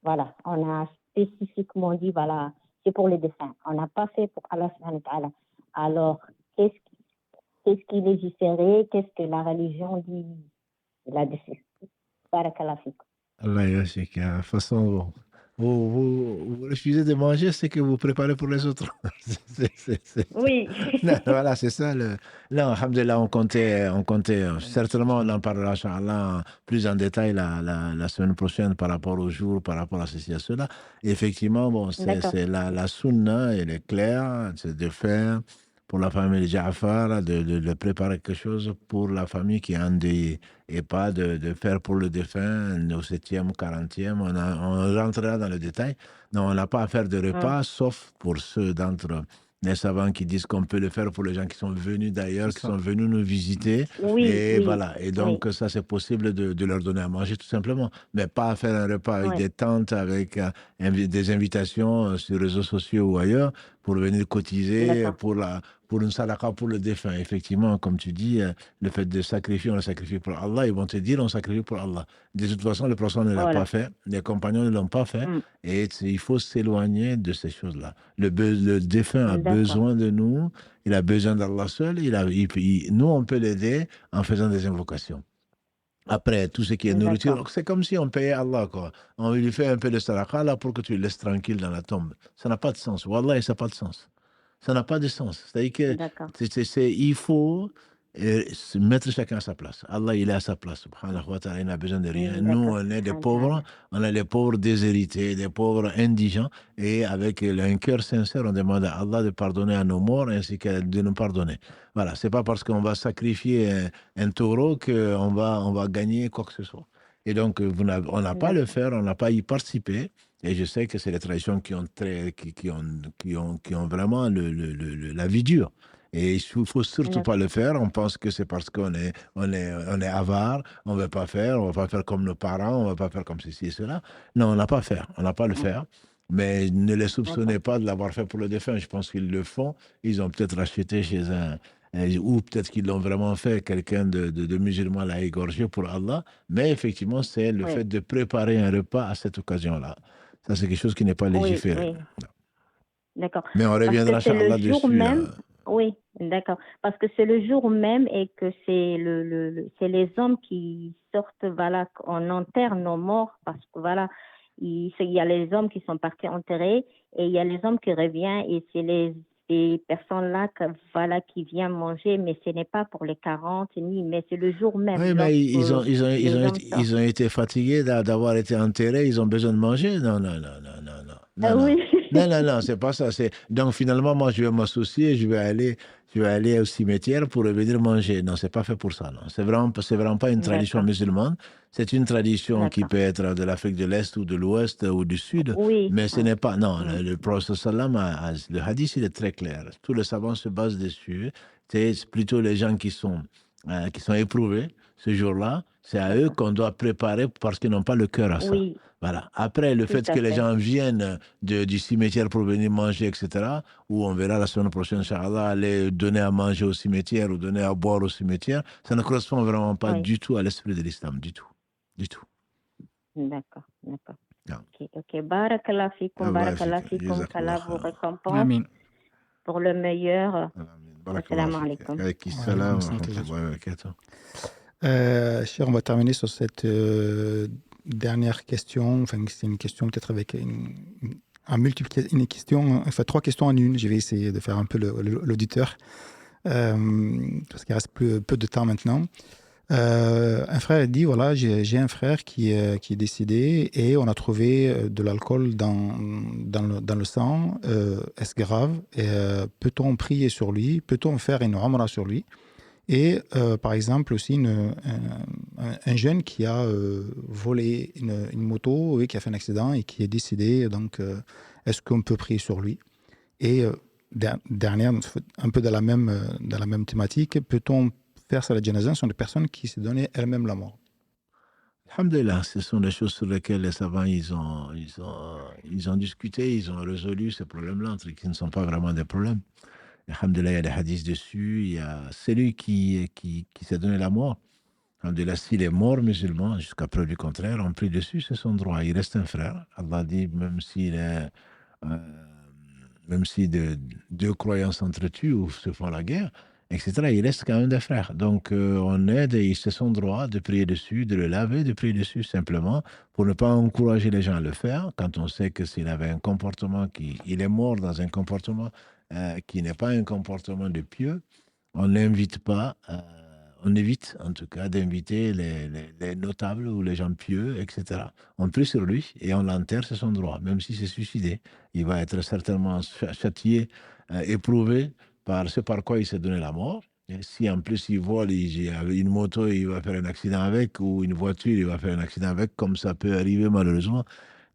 Voilà, on a spécifiquement dit, voilà, c'est pour le défunt. On n'a pas fait pour Allah subhanahu wa ta'ala. Alors, qu'est-ce qui est légiféré? Qu'est-ce que la religion dit là-dessus? Barakallahu fik. Allah yashik. De toute façon, vous refusez de manger ce que vous préparez pour les autres. Oui. Non, voilà, c'est ça. Non, alhamdulillah, on comptait. Certainement, on en parlera, Inch'Allah, plus en détail la semaine prochaine par rapport au jour, par rapport à ceci, à cela. Et effectivement, bon, c'est la sunna, elle est claire, c'est de faire pour la famille de Ja'far, de préparer quelque chose pour la famille qui est endeuillée, et pas de faire pour le défunt au 7e, 40e. On rentrera dans le détail. Non, on n'a pas à faire de repas, sauf pour ceux d'entre les savants qui disent qu'on peut le faire pour les gens qui sont venus d'ailleurs, qui sont venus nous visiter. Voilà. Et donc, ça, c'est possible de leur donner à manger, tout simplement. Mais pas à faire un repas avec des tentes, avec des invitations sur les réseaux sociaux ou ailleurs, pour venir cotiser, pour une sadaqa pour le défunt. Effectivement, comme tu dis, le fait de sacrifier, on le sacrifie pour Allah, ils vont te dire on sacrifie pour Allah. De toute façon, le prophète ne l'a Voilà. pas fait, les compagnons ne l'ont pas fait, et il faut s'éloigner de ces choses-là. Le défunt a D'accord. besoin de nous, il a besoin d'Allah seul, nous, on peut l'aider en faisant des invocations. Après, tout ce qui est nourriture, D'accord. c'est comme si on payait Allah, quoi. On lui fait un peu de sadaqa là pour que tu le laisses tranquille dans la tombe. Ça n'a pas de sens. Wallah, ça n'a pas de sens. Ça n'a pas de sens. C'est-à-dire que D'accord. il faut se mettre chacun à sa place. Allah, il est à sa place. Subhanahu wa ta'ala, il n'a besoin de rien. Nous, D'accord. on est des pauvres, on est les pauvres déshérités, des pauvres indigents. Et avec un cœur sincère, on demande à Allah de pardonner à nos morts ainsi que de nous pardonner. Voilà, c'est pas parce qu'on va sacrifier un taureau qu'on va gagner quoi que ce soit. Et donc, on n'a pas à le faire, on n'a pas à y participer. Et je sais que c'est les traditions qui ont vraiment la vie dure. Et il ne faut surtout pas le faire. On pense que c'est parce qu'on est avare, on ne veut pas faire, on ne va pas faire comme nos parents, on ne va pas faire comme ceci et cela. Non, on n'a pas à faire, on n'a pas à le faire. Mais ne les soupçonnez pas de l'avoir fait pour le défunt. Je pense qu'ils le font. Ils ont peut-être acheté chez ou peut-être qu'ils l'ont vraiment fait, quelqu'un de musulman l'a égorgé pour Allah. Mais effectivement, c'est le fait de préparer un repas à cette occasion-là. Ça, c'est quelque chose qui n'est pas légiféré. Oui. D'accord. Mais on reviendra sur Allah dessus. Même, oui, d'accord. Parce que c'est le jour même et que c'est c'est les hommes qui sortent, voilà, on enterre nos morts parce que voilà, il y a les hommes qui sont partis enterrer et il y a les hommes qui reviennent et c'est ces personnes-là voilà, qui viennent manger, mais ce n'est pas pour les 40, mais c'est le jour même. Oui, mais ils ont été fatigués d'avoir été enterrés, ils ont besoin de manger. Non. Oui. Non, c'est pas ça. Donc finalement, moi, je vais m'associer, je vais aller au cimetière pour venir manger. Non, c'est pas fait pour ça. Non. C'est vraiment pas une tradition musulmane. C'est une tradition qui peut être de l'Afrique de l'Est ou de l'Ouest ou du Sud. Oui. Mais ce n'est pas. Non, le prophète sallam, le hadith, il est très clair. Tous les savants se basent dessus. C'est plutôt les gens qui sont éprouvés ce jour-là. C'est à eux qu'on doit préparer parce qu'ils n'ont pas le cœur à ça. Oui. Voilà. Après, le fait que les gens viennent du cimetière pour venir manger, etc., ou on verra la semaine prochaine, Inch'Allah, aller donner à manger au cimetière ou donner à boire au cimetière, ça ne correspond vraiment pas du tout à l'esprit de l'islam, du tout. D'accord. Ok. Barakallah fikoum, qu'Allah vous récompense. Amin. Pour le meilleur. Assalamu alaikum. Cher, on va terminer sur cette dernière question. Enfin, c'est une question peut-être avec une question, enfin 3 questions en une. Je vais essayer de faire un peu l'auditeur parce qu'il reste peu de temps maintenant. Un frère dit, voilà, j'ai un frère qui est décédé et on a trouvé de l'alcool dans le sang. Est-ce grave? Peut-on prier sur lui? Peut-on faire une umrah sur lui? Et par exemple aussi un jeune qui a volé une moto et qui a fait un accident et qui est décédé. Donc, est-ce qu'on peut prier sur lui? Et dernière, un peu dans la même thématique, peut-on faire salat janaza sur des personnes qui se donnaient elles-mêmes la mort? Alhamdulillah, ce sont des choses sur lesquelles les savants ils ont discuté, ils ont résolu ces problèmes-là, qui ne sont pas vraiment des problèmes. Alhamdulillah, il y a des hadiths dessus, il y a celui qui s'est donné la mort. Alhamdulillah, s'il est mort musulman, jusqu'à preuve du contraire, on prie dessus, c'est son droit, il reste un frère. Allah dit, même si deux croyants s'entretuent ou se font la guerre, etc., il reste quand même des frères. Donc, on aide et c'est son droit de prier dessus, de le laver, de prier dessus simplement pour ne pas encourager les gens à le faire. Quand on sait que s'il avait un comportement il est mort dans un comportement qui n'est pas un comportement de pieux, on évite en tout cas d'inviter les notables ou les gens pieux, etc. On prie sur lui et on l'enterre, c'est son droit, même si c'est suicidé. Il va être certainement châtié, éprouvé par ce par quoi il s'est donné la mort. Et si en plus il vole, il a une moto, il va faire un accident avec, ou une voiture, il va faire un accident avec, comme ça peut arriver malheureusement,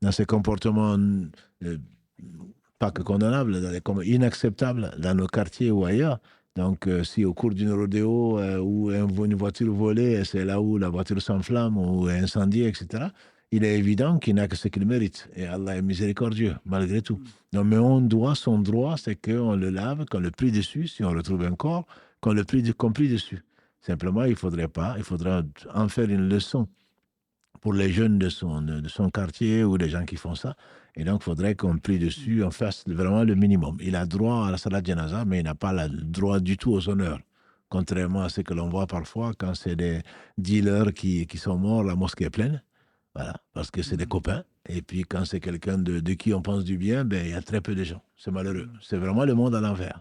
dans ces comportements pas que condamnables, comme inacceptables dans nos quartiers ou ailleurs. Donc, si au cours d'une rodéo ou une voiture volée, c'est là où la voiture s'enflamme ou est incendiée, etc., il est évident qu'il n'a que ce qu'il mérite. Et Allah est miséricordieux, malgré tout. Donc, mais on doit, son droit, c'est qu'on le lave, qu'on le plie dessus, si on retrouve un corps, qu'on plie dessus. Simplement, il faudrait en faire une leçon pour les jeunes de son quartier ou les gens qui font ça. Et donc, il faudrait qu'on plie dessus, on fasse vraiment le minimum. Il a droit à la salat janaza, mais il n'a pas le droit du tout aux honneurs. Contrairement à ce que l'on voit parfois quand c'est des dealers qui sont morts, la mosquée est pleine. Voilà, parce que c'est des copains. Et puis, quand c'est quelqu'un de qui on pense du bien, ben, il y a très peu de gens. C'est malheureux. C'est vraiment le monde à l'envers.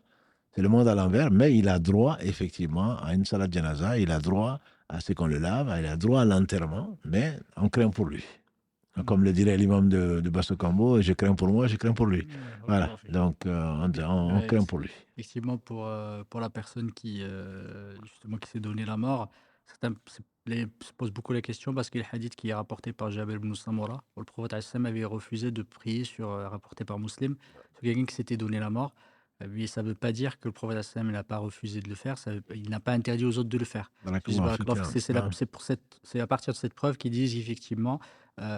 C'est le monde à l'envers, mais il a droit, effectivement, à une salat janaza. Il a droit à ce qu'on le lave. Il a droit à l'enterrement, mais on craint pour lui. Comme le dirait l'imam de Basso Cambo, je crains pour moi, je crains pour lui. Voilà, donc on craint pour lui. Effectivement, pour la personne justement, qui s'est donné la mort, se pose beaucoup la question parce qu'il y a le hadith qui est rapporté par Jabir ibn Samura, où le prophète ﷺ avait refusé de prier rapporté par Muslim, sur quelqu'un qui s'était donné la mort. Mais ça ne veut pas dire que le prophète ﷺ n'a pas refusé de le faire, il n'a pas interdit aux autres de le faire. C'est à partir de cette preuve qu'ils disent effectivement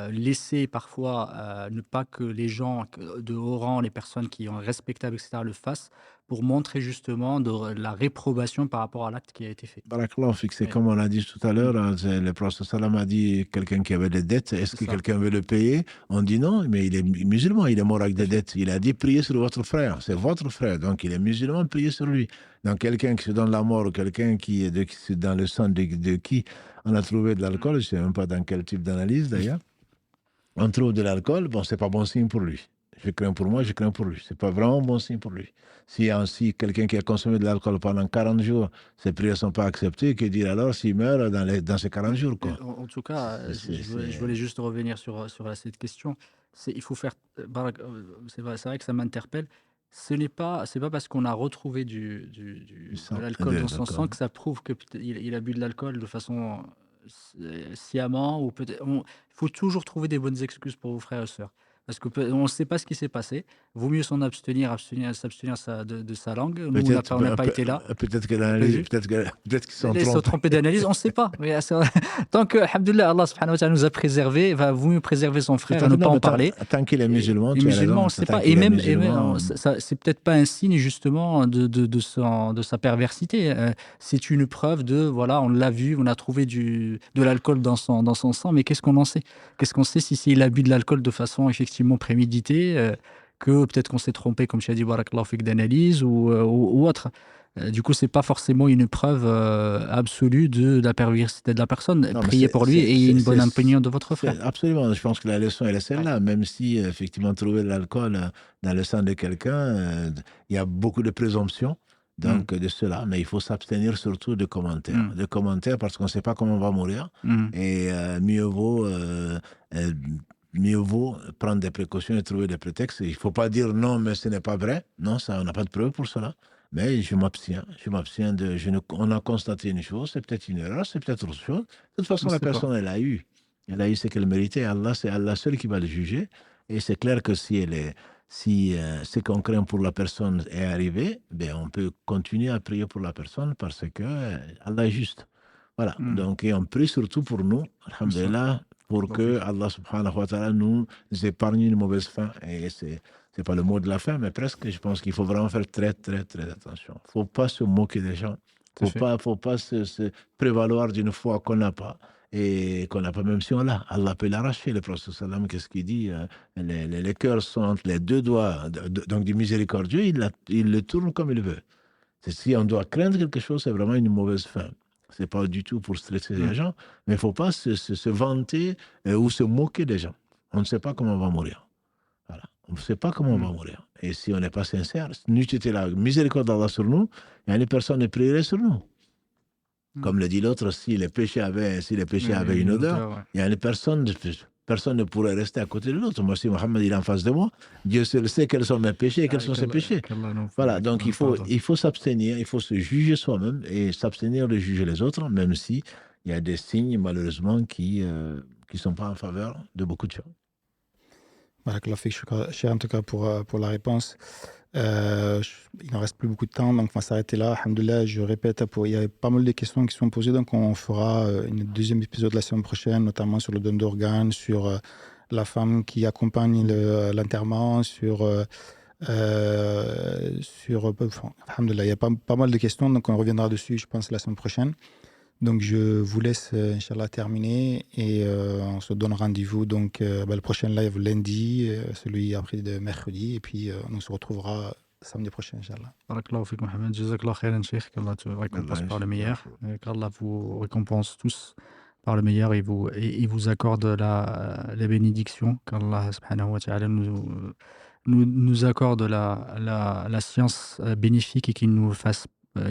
laisser parfois ne pas que les gens de haut rang, les personnes qui sont respectables, etc., le fassent pour montrer justement de la réprobation par rapport à l'acte qui a été fait. Barakallah, c'est comme on l'a dit tout à l'heure, le prophète sallam a dit quelqu'un qui avait des dettes, est-ce que quelqu'un veut le payer? On dit non, mais il est musulman, il est mort avec des dettes. Il a dit priez sur votre frère, c'est votre frère, donc il est musulman, priez sur lui. Donc quelqu'un qui se donne la mort, ou quelqu'un qui est dans le sang de qui on a trouvé de l'alcool, je ne sais même pas dans quel type d'analyse d'ailleurs, on trouve de l'alcool, bon, c'est pas bon signe pour lui. Je crains pour moi, je crains pour lui. C'est pas vraiment bon signe pour lui. Si quelqu'un qui a consommé de l'alcool pendant 40 jours, ses prières ne sont pas acceptées, que dire alors s'il meurt dans ces 40 jours, quoi. En tout cas, je voulais juste revenir sur cette question. Il faut faire. C'est vrai que ça m'interpelle. Ce n'est pas parce qu'on a retrouvé de l'alcool dans son sang que ça prouve qu'il a bu de l'alcool de façon sciemment, ou peut-être. Il faut toujours trouver des bonnes excuses pour vos frères et sœurs. Parce qu'on ne sait pas ce qui s'est passé. Vaut mieux s'abstenir de sa langue. Nous, on n'a pas été là. Peut-être qu'ils sont trompés d'analyse, on ne sait pas. Mais tant que, alhamdoulilah, Allah subhanahu wa ta'ala nous a préservés, vaut mieux préserver son frère et ne pas en parler. Tant qu'il est musulman, tu as raison. On ne sait pas. Et même c'est peut-être pas un signe justement de sa perversité. C'est une preuve voilà, on l'a vu, on a trouvé de l'alcool dans son sang, mais qu'est-ce qu'on en sait? Qu'est-ce qu'on sait s'il a bu de l'alcool de façon effectivement prémédité, que peut-être qu'on s'est trompé, comme tu as dit, barakallahu fik, d'analyse ou autre. Du coup, c'est pas forcément une preuve absolue de la perversité de la personne. Priez pour lui et il y a une bonne opinion de votre frère. Absolument, je pense que la leçon elle est celle-là. Même si effectivement trouver de l'alcool dans le sang de quelqu'un, il y a beaucoup de présomptions. Donc, de cela, mais il faut s'abstenir surtout de commentaires. De commentaires parce qu'on ne sait pas comment on va mourir. Et mieux vaut prendre des précautions et trouver des prétextes. Il ne faut pas dire non, mais ce n'est pas vrai. Non, ça, on n'a pas de preuve pour cela. Mais je m'abstiens. On a constaté une chose, c'est peut-être une erreur, c'est peut-être autre chose. De toute façon, la personne, elle a eu ce qu'elle méritait. C'est Allah seul qui va le juger. Et c'est clair que si ce qu'on craint pour la personne est arrivé, ben on peut continuer à prier pour la personne parce que Allah est juste. Voilà. Donc, et on prie surtout pour nous, alhamdulillah, pour que Allah subhanahu wa ta'ala nous épargne une mauvaise fin. Et c'est pas le mot de la fin, mais presque, je pense qu'il faut vraiment faire très, très, très attention. Il ne faut pas se moquer des gens. Il ne faut pas se prévaloir d'une foi qu'on n'a pas. Et qu'on n'a pas, même si on l'a. Allah peut l'arracher. Le prophète sallam, qu'est-ce qu'il dit? Les cœurs sont entre les deux doigts, donc du miséricordieux, il le tourne comme il veut. Si on doit craindre quelque chose, c'est vraiment une mauvaise fin. Ce n'est pas du tout pour stresser les gens, mais il ne faut pas se vanter ou se moquer des gens. On ne sait pas comment on va mourir. Voilà. On ne sait pas comment on va mourir. Et si on n'est pas sincère, n'eût été la miséricorde d'Allah sur nous, il y a des personnes qui prieraient sur nous. Comme le dit l'autre, si les péchés avaient une odeur, il y a des personnes ne pourrait rester à côté de l'autre. Moi, si Mohammed est en face de moi, Dieu seul sait quels sont mes péchés et quels sont ses péchés. Voilà, donc il faut s'abstenir, il faut se juger soi-même et s'abstenir de juger les autres, même si il y a des signes, malheureusement, qui ne sont pas en faveur de beaucoup de gens. Barakallah fik, cher en tout cas pour la réponse. Il ne reste plus beaucoup de temps, donc on va s'arrêter là. Alhamdoulilah, je répète, il y a pas mal de questions qui sont posées, donc on fera une deuxième épisode la semaine prochaine, notamment sur le don d'organes, sur la femme qui accompagne l'enterrement, alhamdoulilah, il y a pas mal de questions, donc on reviendra dessus, je pense, la semaine prochaine. Donc je vous laisse, Inch'Allah, terminer et on se donne rendez-vous donc le prochain live lundi, celui après de mercredi, et puis on se retrouvera samedi prochain, Inch'Allah. Barakallahu fikum, Mohamed. Jazakallah khairan, Cheikh. Qu'Allah te récompense par le meilleur. Qu'Allah vous récompense tous par le meilleur et vous accorde la bénédiction. Qu'Allah subhanahu wa ta'ala nous accorde la science bénéfique et qu'il nous fasse,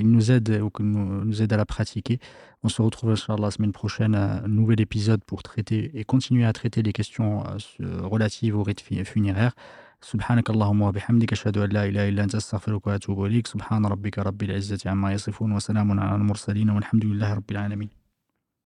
il nous aide ou qu'il nous aide à la pratiquer. On se retrouve Inch'Allah la semaine prochaine à un nouvel épisode pour traiter et continuer à traiter les questions relatives au rite funéraire. سبحانك اللهم وبحمدك أشهد أن لا إله إلا أنت أستغفرك وأتوب إليك سبحان ربك رب العزة عما يصفون وسلام على المرسلين والحمد لله رب العالمين